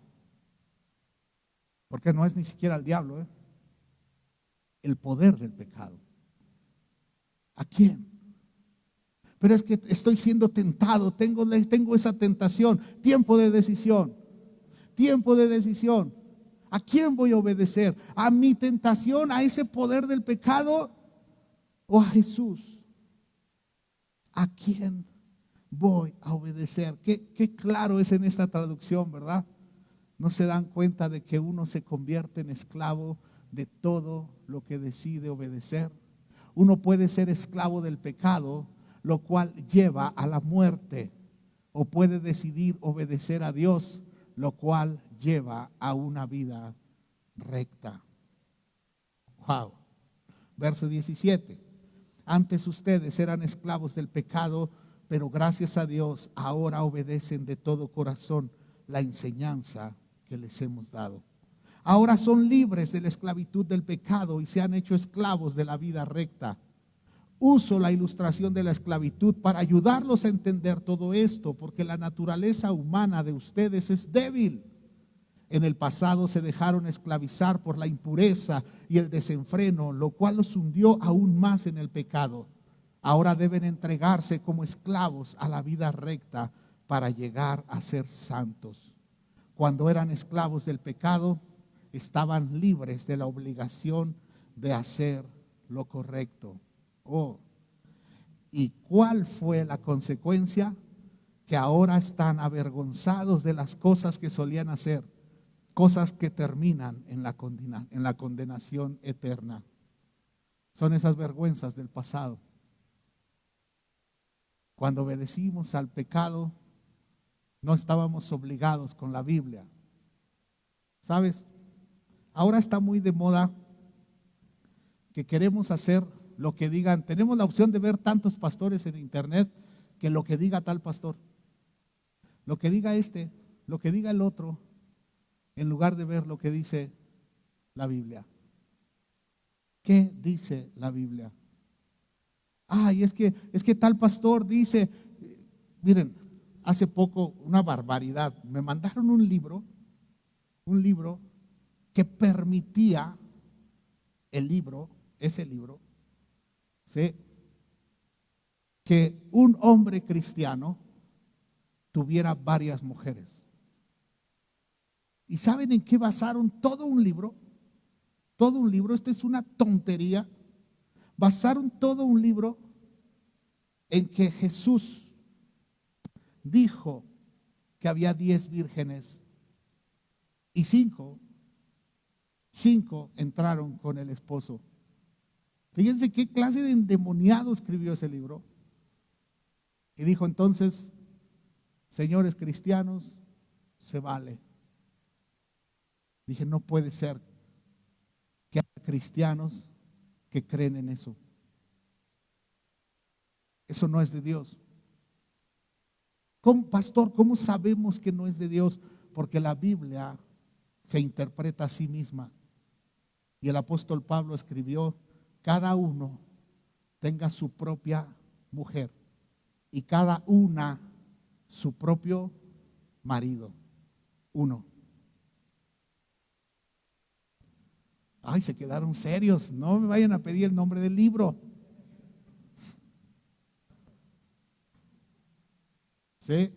Porque no es ni siquiera al diablo, el poder del pecado. ¿A quién? Pero es que estoy siendo tentado, tengo esa tentación. Tiempo de decisión. Tiempo de decisión. ¿A quién voy a obedecer? ¿A mi tentación, a ese poder del pecado o a Jesús? ¿A quién voy a obedecer? Qué claro es en esta traducción, ¿verdad? No se dan cuenta de que uno se convierte en esclavo de todo lo que decide obedecer. Uno puede ser esclavo del pecado, lo cual lleva a la muerte, o puede decidir obedecer a Dios, lo cual lleva a una vida recta. Wow. Verso 17. Antes ustedes eran esclavos del pecado, pero gracias a Dios ahora obedecen de todo corazón la enseñanza que les hemos dado. Ahora son libres de la esclavitud del pecado y se han hecho esclavos de la vida recta. Uso la ilustración de la esclavitud para ayudarlos a entender todo esto, porque la naturaleza humana de ustedes es débil. En el pasado se dejaron esclavizar por la impureza y el desenfreno, lo cual los hundió aún más en el pecado. Ahora deben entregarse como esclavos a la vida recta para llegar a ser santos. Cuando eran esclavos del pecado, estaban libres de la obligación de hacer lo correcto. ¿Y cuál fue la consecuencia? Que ahora están avergonzados de las cosas que solían hacer, cosas que terminan en la condenación eterna. Son esas vergüenzas del pasado. Cuando obedecimos al pecado, no estábamos obligados con la Biblia. ¿Sabes? Ahora está muy de moda que queremos hacer lo que digan. Tenemos la opción de ver tantos pastores en internet que lo que diga tal pastor, lo que diga este, lo que diga el otro, en lugar de ver lo que dice la Biblia. ¿Qué dice la Biblia? Ay, es que tal pastor dice, miren, hace poco una barbaridad. Me mandaron un libro que permitía ese libro, ¿sí?, que un hombre cristiano tuviera varias mujeres. ¿Y saben en qué basaron todo un libro? Todo un libro, esta es una tontería. Basaron todo un libro en que Jesús dijo que había 10 vírgenes y 5 entraron con el esposo. Fíjense qué clase de endemoniado escribió ese libro. Y dijo entonces, señores cristianos, se vale. Dije, no puede ser que haya cristianos que creen en eso. Eso no es de Dios. ¿Cómo, pastor, cómo sabemos que no es de Dios? Porque la Biblia se interpreta a sí misma. Y el apóstol Pablo escribió, cada uno tenga su propia mujer y cada una su propio marido. Uno. Ay, se quedaron serios. No me vayan a pedir el nombre del libro. ¿Sí?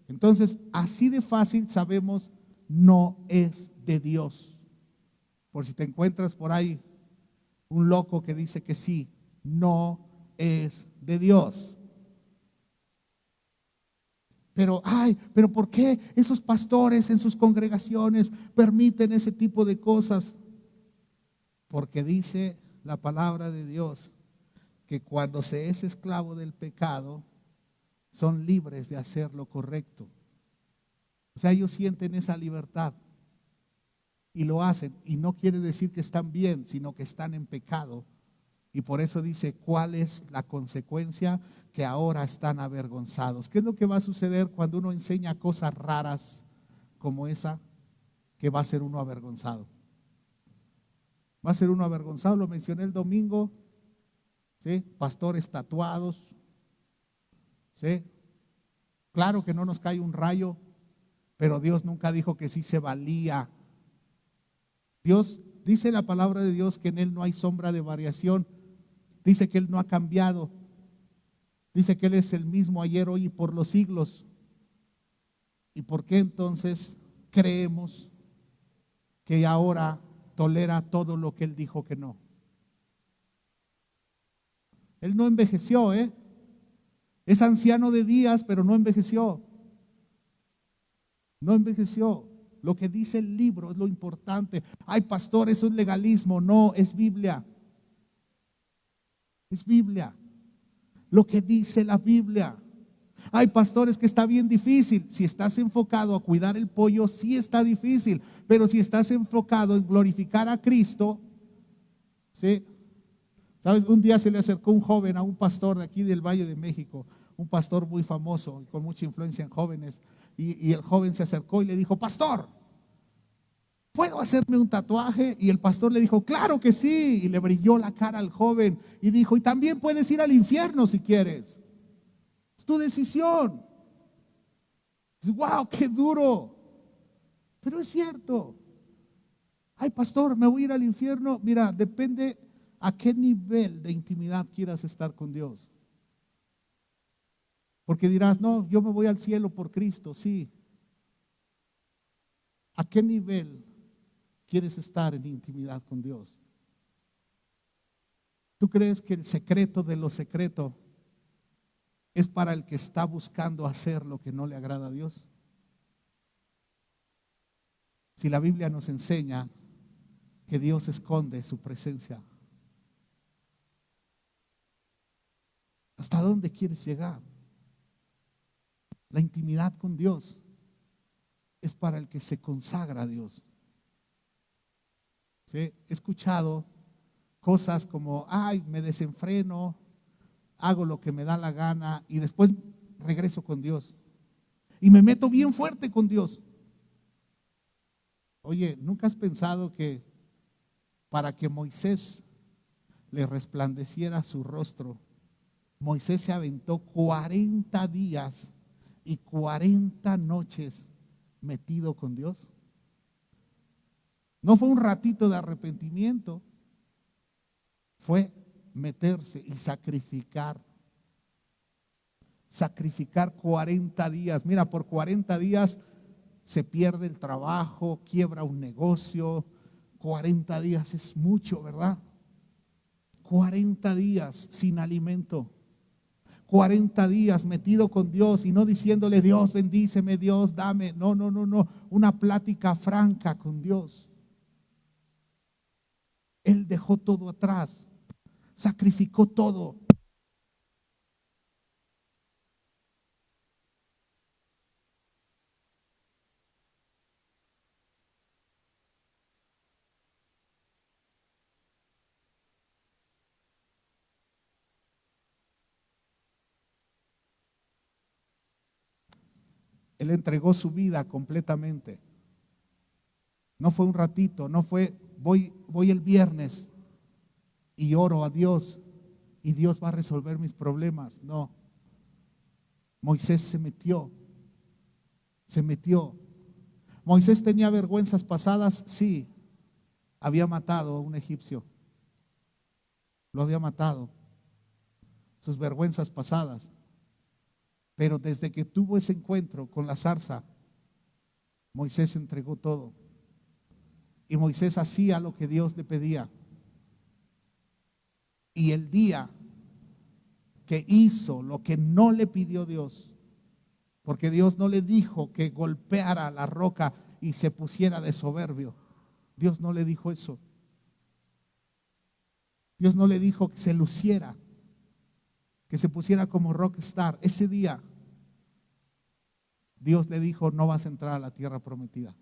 Entonces, así de fácil sabemos, no es de Dios. Por si te encuentras por ahí un loco que dice que sí, no es de Dios. Pero, pero ¿por qué esos pastores en sus congregaciones permiten ese tipo de cosas? Porque dice la palabra de Dios que cuando se es esclavo del pecado, son libres de hacer lo correcto. O sea, ellos sienten esa libertad y lo hacen. Y no quiere decir que están bien, sino que están en pecado. Y por eso dice, ¿cuál es la consecuencia? Que ahora están avergonzados. ¿Qué es lo que va a suceder cuando uno enseña cosas raras como esa? Que va a ser uno avergonzado. Va a ser uno avergonzado, lo mencioné el domingo, ¿sí? Pastores tatuados, ¿sí? Claro que no nos cae un rayo, pero Dios nunca dijo que sí se valía. Dios, dice la palabra de Dios que en Él no hay sombra de variación. Dice que Él no ha cambiado. Dice que Él es el mismo ayer, hoy y por los siglos. ¿Y por qué entonces creemos que ahora tolera todo lo que Él dijo que no? Él no envejeció, es anciano de días, pero no envejeció. No envejeció. Lo que dice el libro es lo importante. Ay, pastor, eso es legalismo. No, es Biblia. Es Biblia. Lo que dice la Biblia. Ay, pastor, es que está bien difícil. Si estás enfocado a cuidar el pollo, sí está difícil. Pero si estás enfocado en glorificar a Cristo, ¿sí? ¿Sabes? Un día se le acercó un joven a un pastor de aquí del Valle de México, un pastor muy famoso y con mucha influencia en jóvenes. Y el joven se acercó y le dijo, pastor, ¿puedo hacerme un tatuaje? Y el pastor le dijo, claro que sí. Y le brilló la cara al joven y dijo, y también puedes ir al infierno si quieres. Es tu decisión. Wow, qué duro. Pero es cierto. Ay, pastor, me voy a ir al infierno. Mira, depende a qué nivel de intimidad quieras estar con Dios. Porque dirás, no, yo me voy al cielo por Cristo, sí. ¿A qué nivel quieres estar en intimidad con Dios? ¿Tú crees que el secreto de lo secreto es para el que está buscando hacer lo que no le agrada a Dios? Si la Biblia nos enseña que Dios esconde su presencia, ¿hasta dónde quieres llegar? La intimidad con Dios es para el que se consagra a Dios. ¿Sí? He escuchado cosas como, ay, me desenfreno, hago lo que me da la gana y después regreso con Dios. Y me meto bien fuerte con Dios. Oye, ¿nunca has pensado que para que Moisés le resplandeciera su rostro, Moisés se aventó 40 días y 40 noches metido con Dios. No fue un ratito de arrepentimiento, fue meterse y sacrificar 40 días. Mira, por 40 días se pierde el trabajo, quiebra un negocio. 40 días es mucho, ¿verdad? 40 días sin alimento. 40 días metido con Dios y no diciéndole, Dios bendíceme, Dios dame. No. Una plática franca con Dios. Él dejó todo atrás, sacrificó todo. Él entregó su vida completamente. No fue un ratito, no fue voy el viernes y oro a Dios y Dios va a resolver mis problemas. No. Moisés se metió. Moisés tenía vergüenzas pasadas, sí. Había matado a un egipcio. Lo había matado. Sus vergüenzas pasadas. Pero desde que tuvo ese encuentro con la zarza, Moisés entregó todo. Y Moisés hacía lo que Dios le pedía. Y el día que hizo lo que no le pidió Dios, porque Dios no le dijo que golpeara la roca y se pusiera de soberbio. Dios no le dijo eso. Dios no le dijo que se luciera, que se pusiera como rockstar. Ese día Dios le dijo, no vas a entrar a la tierra prometida.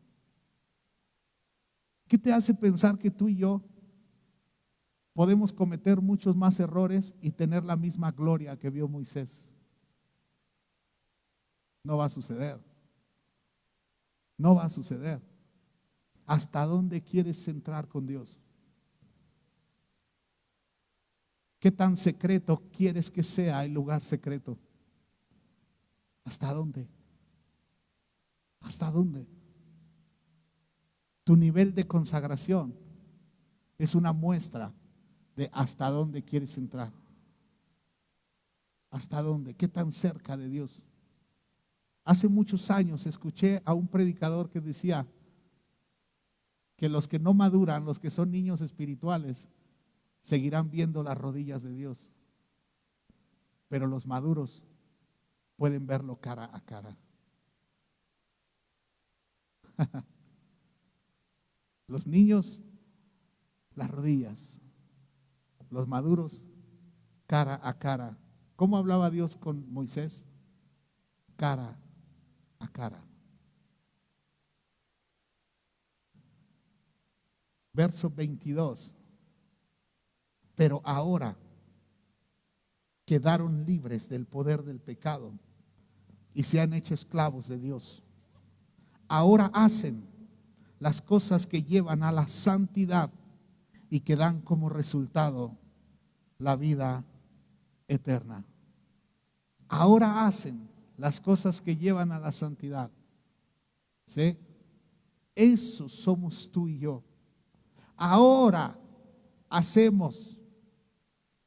¿Qué te hace pensar que tú y yo podemos cometer muchos más errores y tener la misma gloria que vio Moisés? No va a suceder. No va a suceder. ¿Hasta dónde quieres entrar con Dios? ¿Qué tan secreto quieres que sea el lugar secreto? ¿Hasta dónde? ¿Hasta dónde? Tu nivel de consagración es una muestra de hasta dónde quieres entrar. ¿Hasta dónde? ¿Qué tan cerca de Dios? Hace muchos años escuché a un predicador que decía que los que no maduran, los que son niños espirituales, seguirán viendo las rodillas de Dios. Pero los maduros pueden verlo cara a cara. Los niños, las rodillas. Los maduros, cara a cara. ¿Cómo hablaba Dios con Moisés? Cara a cara. Verso 22. Pero ahora quedaron libres del poder del pecado y se han hecho esclavos de Dios. Ahora hacen las cosas que llevan a la santidad y que dan como resultado la vida eterna. Ahora hacen las cosas que llevan a la santidad. ¿Sí? Eso somos tú y yo. Ahora hacemos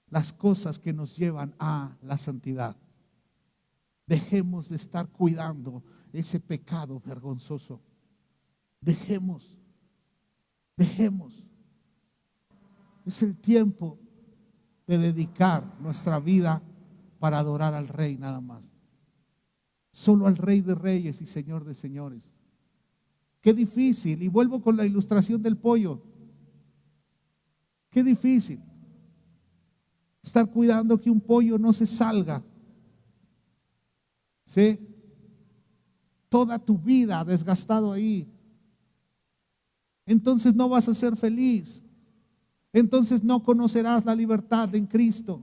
las cosas que nos llevan a la santidad. Dejemos de estar cuidando ese pecado vergonzoso. Dejemos. Es el tiempo de dedicar nuestra vida para adorar al Rey nada más. Solo al Rey de Reyes y Señor de Señores. Qué difícil. Y vuelvo con la ilustración del pollo. Qué difícil estar cuidando que un pollo no se salga. ¿Sí? Toda tu vida desgastado ahí. Entonces no vas a ser feliz. Entonces no conocerás la libertad en Cristo.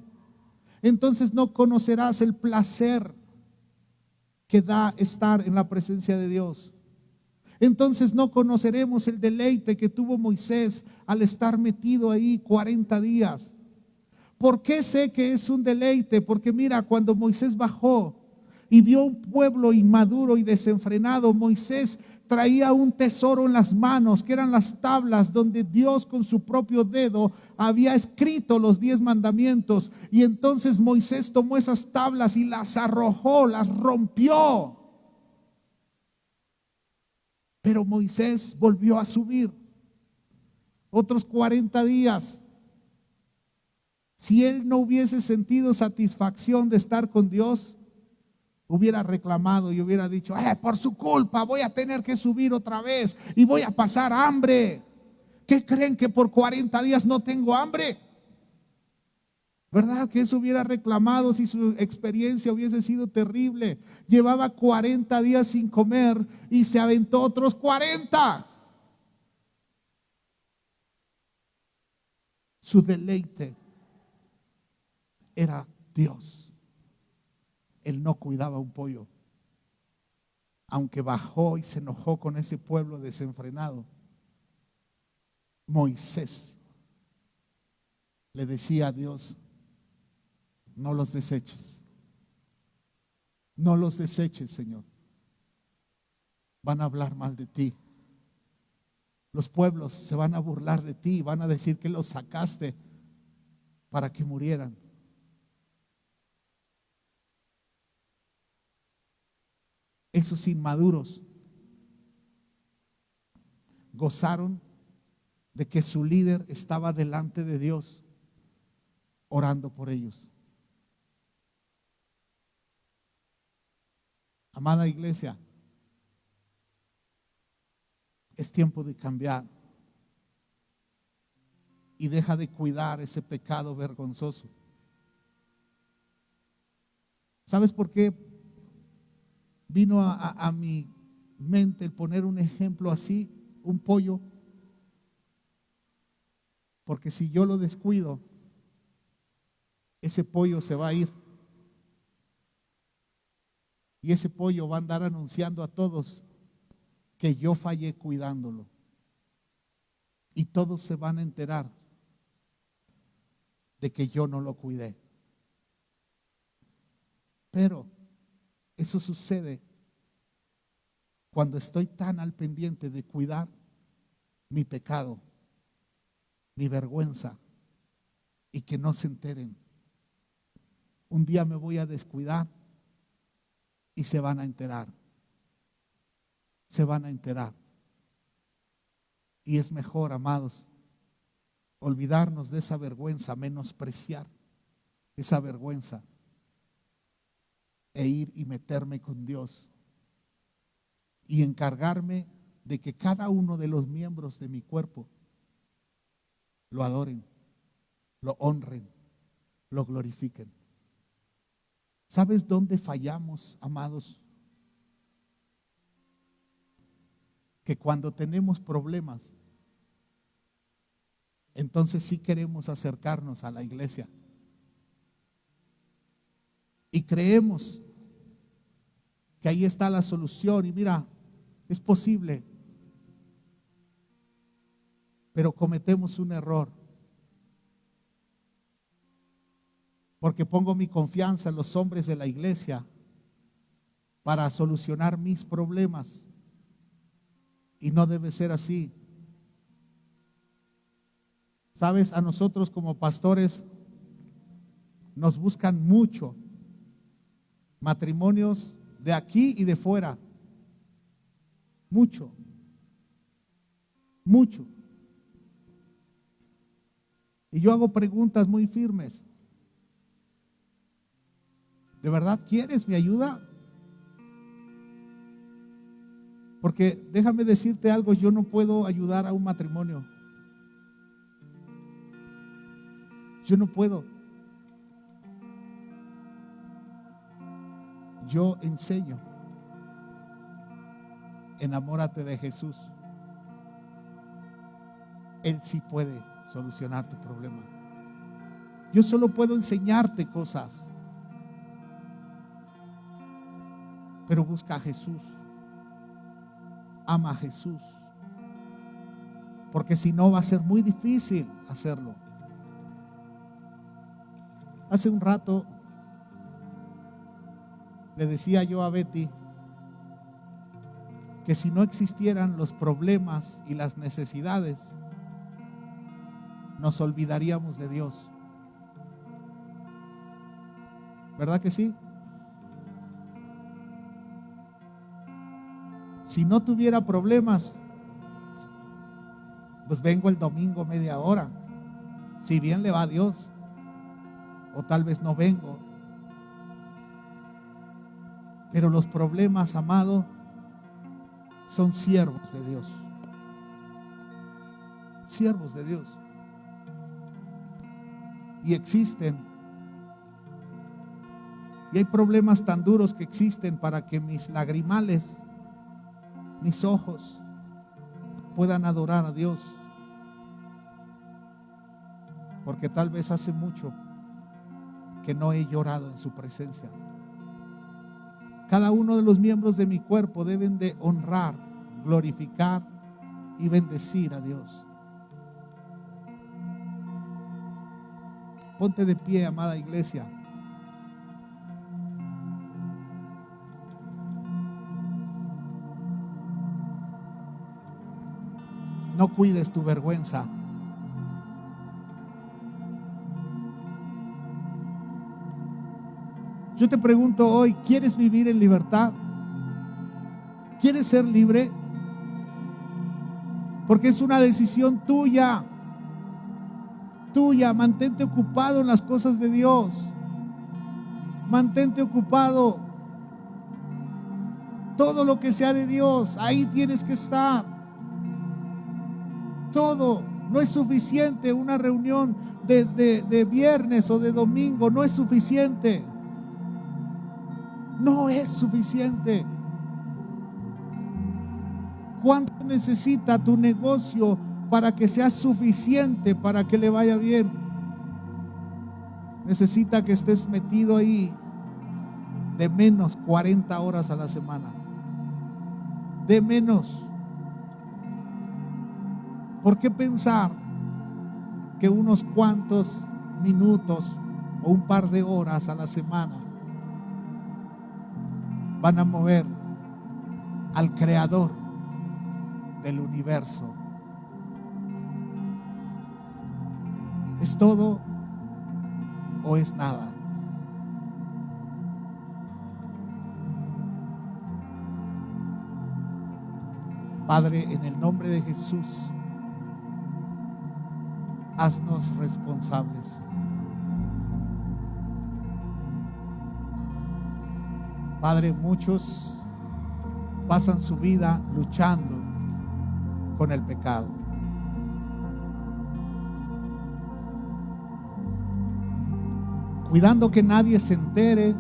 Entonces no conocerás el placer que da estar en la presencia de Dios. Entonces no conoceremos el deleite que tuvo Moisés al estar metido ahí 40 días. ¿Por qué sé que es un deleite? Porque mira, cuando Moisés bajó y vio un pueblo inmaduro y desenfrenado, Moisés traía un tesoro en las manos, que eran las tablas donde Dios con su propio dedo había escrito los 10 mandamientos. Y entonces Moisés tomó esas tablas y las arrojó, las rompió. Pero Moisés volvió a subir otros 40 días. Si él no hubiese sentido satisfacción de estar con Dios, hubiera reclamado y hubiera dicho, por su culpa voy a tener que subir otra vez y voy a pasar hambre. ¿Qué creen, que por 40 días no tengo hambre? ¿Verdad que eso hubiera reclamado si su experiencia hubiese sido terrible? Llevaba 40 días sin comer y se aventó otros 40. Su deleite era Dios. Él no cuidaba un pollo, aunque bajó y se enojó con ese pueblo desenfrenado. Moisés le decía a Dios, no los deseches, no los deseches, Señor. Van a hablar mal de ti. Los pueblos se van a burlar de ti, van a decir que los sacaste para que murieran. Esos inmaduros gozaron de que su líder estaba delante de Dios orando por ellos. Amada iglesia, es tiempo de cambiar y deja de cuidar ese pecado vergonzoso. ¿Sabes por qué vino a mi mente el poner un ejemplo así, un pollo? Porque si yo lo descuido, ese pollo se va a ir. Y ese pollo va a andar anunciando a todos que yo fallé cuidándolo. Y todos se van a enterar de que yo no lo cuidé. Pero eso sucede cuando estoy tan al pendiente de cuidar mi pecado, mi vergüenza, y que no se enteren. Un día me voy a descuidar y se van a enterar. Se van a enterar. Y es mejor, amados, olvidarnos de esa vergüenza, menospreciar esa vergüenza e ir y meterme con Dios y encargarme de que cada uno de los miembros de mi cuerpo lo adoren, lo honren, lo glorifiquen. ¿Sabes dónde fallamos, amados? Que cuando tenemos problemas, entonces sí queremos acercarnos a la iglesia. Y creemos que ahí está la solución. Y mira, es posible. Pero cometemos un error. Porque pongo mi confianza en los hombres de la iglesia para solucionar mis problemas. Y no debe ser así. ¿Sabes? A nosotros como pastores nos buscan mucho. Matrimonios de aquí y de fuera. Mucho. Mucho. Y yo hago preguntas muy firmes. ¿De verdad quieres mi ayuda? Porque déjame decirte algo, yo no puedo ayudar a un matrimonio. Yo no puedo. Yo enseño. Enamórate de Jesús. Él sí puede solucionar tu problema. Yo solo puedo enseñarte cosas. Pero busca a Jesús. Ama a Jesús. Porque si no va a ser muy difícil hacerlo. Hace un rato Le decía yo a Betty que si no existieran los problemas y las necesidades, nos olvidaríamos de Dios. ¿Verdad que sí? Si no tuviera problemas, pues vengo el domingo media hora, si bien le va a Dios, o tal vez no vengo. Pero los problemas, amado, son siervos de Dios. Siervos de Dios. Y existen. Y hay problemas tan duros que existen para que mis lagrimales, mis ojos, puedan adorar a Dios. Porque tal vez hace mucho que no he llorado en su presencia. Cada uno de los miembros de mi cuerpo deben de honrar, glorificar y bendecir a Dios. Ponte de pie, amada iglesia. No cuides tu vergüenza. Yo te pregunto hoy, ¿quieres vivir en libertad? ¿Quieres ser libre? Porque es una decisión tuya. Tuya. Mantente ocupado en las cosas de Dios. Mantente ocupado. Todo lo que sea de Dios, ahí tienes que estar. Todo. No es suficiente una reunión de viernes o de domingo. No es suficiente. No es suficiente. ¿Cuánto necesita tu negocio para que sea suficiente, para que le vaya bien? Necesita que estés metido ahí de menos 40 horas a la semana. De menos. ¿Por qué pensar que unos cuantos minutos o un par de horas a la semana van a mover al creador del universo? ¿Es todo o es nada? Padre, en el nombre de Jesús, haznos responsables. Padre, muchos pasan su vida luchando con el pecado. Cuidando que nadie se entere,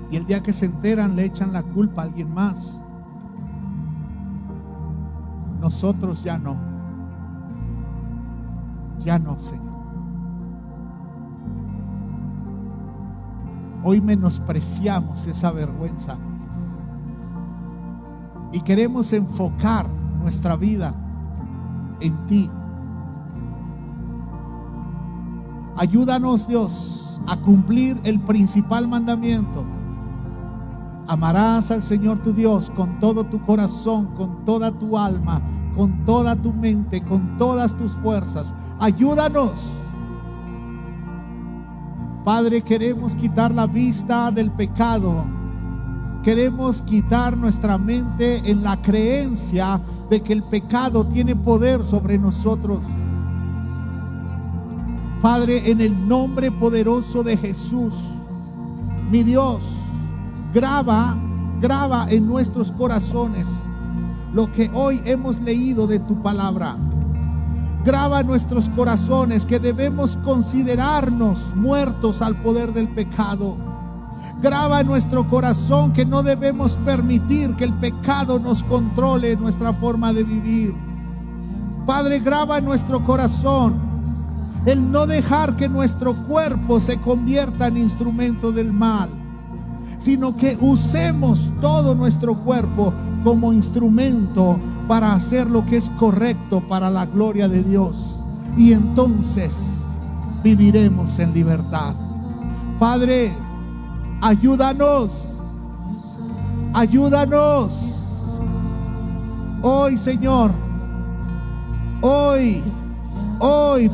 y el día que se enteran le echan la culpa a alguien más. Nosotros ya no. Ya no, Señor. Hoy menospreciamos esa vergüenza y queremos enfocar nuestra vida en ti. Ayúdanos, Dios, a cumplir el principal mandamiento. Amarás al Señor tu Dios con todo tu corazón, con toda tu alma, con toda tu mente, con todas tus fuerzas. Ayúdanos. Padre, queremos quitar la vista del pecado. Queremos quitar nuestra mente en la creencia de que el pecado tiene poder sobre nosotros. Padre, en el nombre poderoso de Jesús, mi Dios, graba en nuestros corazones lo que hoy hemos leído de tu palabra. Graba en nuestros corazones que debemos considerarnos muertos al poder del pecado. Graba en nuestro corazón que no debemos permitir que el pecado nos controle nuestra forma de vivir. Padre, graba en nuestro corazón el no dejar que nuestro cuerpo se convierta en instrumento del mal, sino que usemos todo nuestro cuerpo como instrumento para hacer lo que es correcto para la gloria de Dios. Y entonces viviremos en libertad. Padre, Ayúdanos. Ayúdanos. Hoy, Señor, hoy,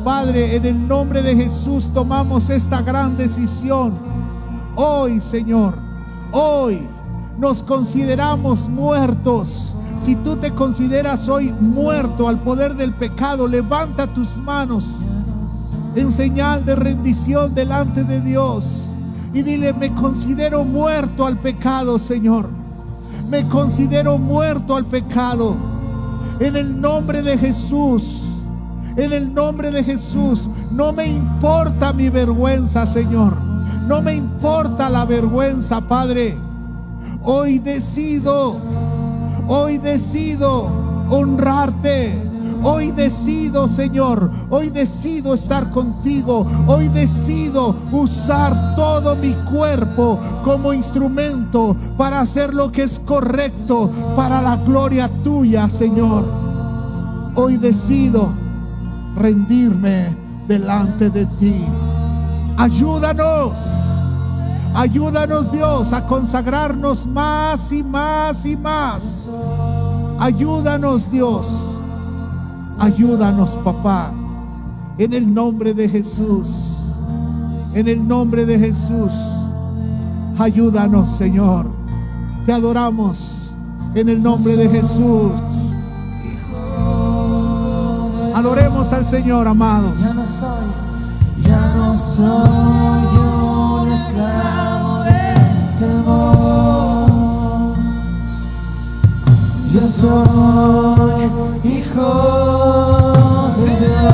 Padre, en el nombre de Jesús tomamos esta gran decisión. Hoy, Señor, hoy nos consideramos muertos. Si tú te consideras hoy muerto al poder del pecado, levanta tus manos en señal de rendición delante de Dios y dile: me considero muerto al pecado, Señor. Me considero muerto al pecado. En el nombre de Jesús. En el nombre de Jesús. No me importa mi vergüenza, Señor. No me importa la vergüenza, Padre. Hoy decido honrarte. Hoy decido, Señor, hoy decido estar contigo. Hoy decido usar todo mi cuerpo como instrumento para hacer lo que es correcto para la gloria tuya, Señor. Hoy decido rendirme delante de ti. Ayúdanos. Ayúdanos, Dios, a consagrarnos más y más y más. Ayúdanos, Dios. Ayúdanos, papá, en el nombre de Jesús. En el nombre de Jesús. Ayúdanos, Señor. Te adoramos en el nombre de Jesús. Adoremos al Señor, amados. Ya no soy un esclavo del temor. Yo soy hijo de Dios.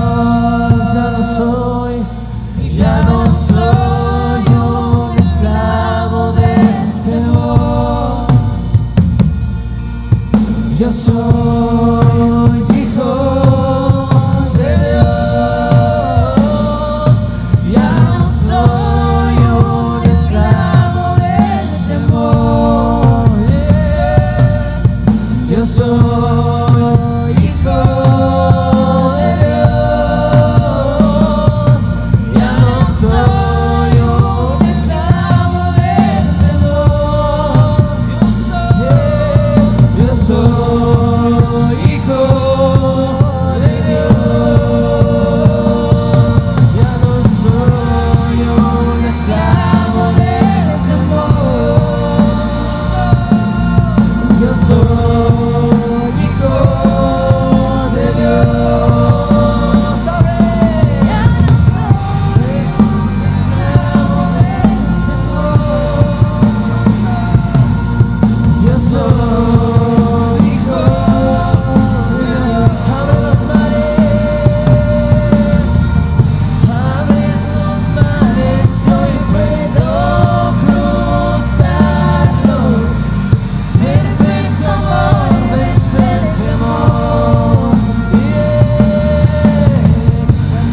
Ya no soy un esclavo del temor. Yo soy hijo de Dios. Ya no soy un esclavo del temor. Yo soy hijo de Dios. Ya no soy un esclavo del temor. Yo soy hijo de Dios. Ya no soy un esclavo del temor. Yo soy hijo de Dios. Ya no soy esclavo del temor. Yo soy hijo de Dios. Abre los mares, yo hoy puedo cruzarlos. Perfecto amor vence el temor.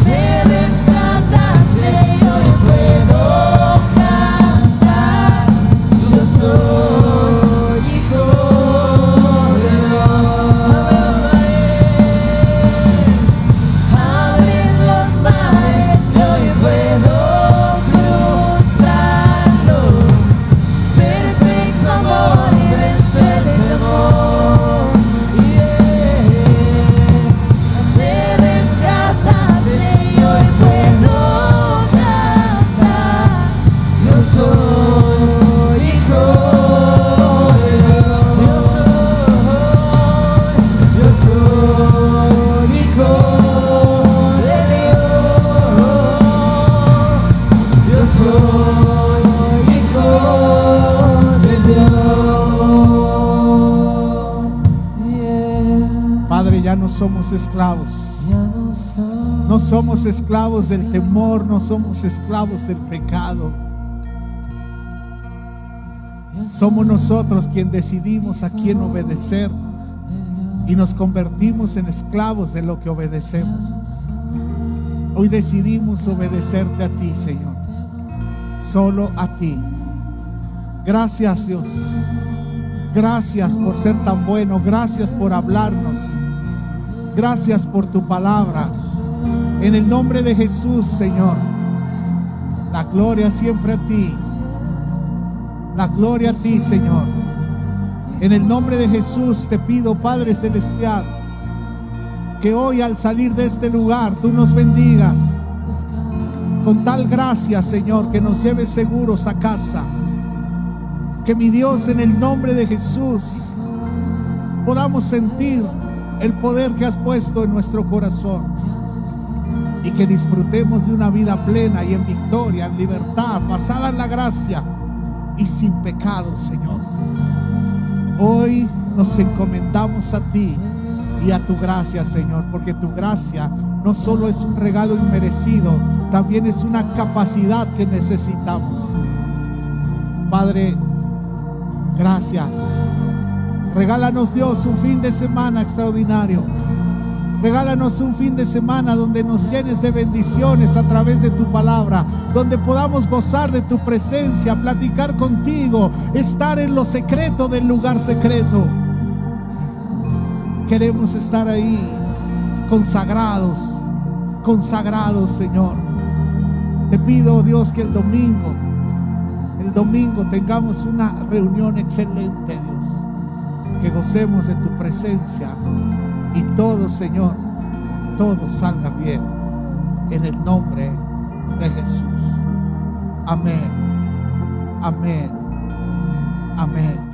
Me rescataste y hoy puedo cantar. Yo soy hijo de Dios. Abre los mares, yo hoy puedo cruzarlos. Perfecto amor y venzo el temor. Me rescataste y hoy puedo cantar. Yo soy hijo de Dios. Yo soy hijo de Dios. Yo soy hijo de Dios. Padre, ya no somos esclavos. Ya no soy. No somos esclavos del temor, no somos esclavos del pecado. Somos nosotros quien decidimos a quién obedecer y nos convertimos en esclavos de lo que obedecemos. Hoy decidimos obedecerte a ti, Señor. Solo a ti. Gracias, Dios. Gracias por ser tan bueno. Gracias por hablarnos. Gracias por tu palabra. En el nombre de Jesús, Señor. La gloria siempre a ti. La gloria a ti, Señor. En el nombre de Jesús te pido, Padre Celestial, que hoy al salir de este lugar tú nos bendigas con tal gracia, Señor, que nos lleves seguros a casa. Que mi Dios, en el nombre de Jesús, podamos sentir el poder que has puesto en nuestro corazón y que disfrutemos de una vida plena y en victoria, en libertad, basada en la gracia y sin pecado, Señor. Hoy nos encomendamos a ti y a tu gracia, Señor, porque tu gracia no solo es un regalo inmerecido, también es una capacidad que necesitamos. Padre, gracias. Regálanos, Dios, un fin de semana extraordinario. Regálanos un fin de semana donde nos llenes de bendiciones a través de tu palabra, donde podamos gozar de tu presencia, platicar contigo, estar en lo secreto del lugar secreto. Queremos estar ahí consagrados, Señor. Te pido, Dios, que el domingo tengamos una reunión excelente, Dios, que gocemos de tu presencia y todo, Señor, todo salga bien en el nombre de Jesús. Amén, amén, amén.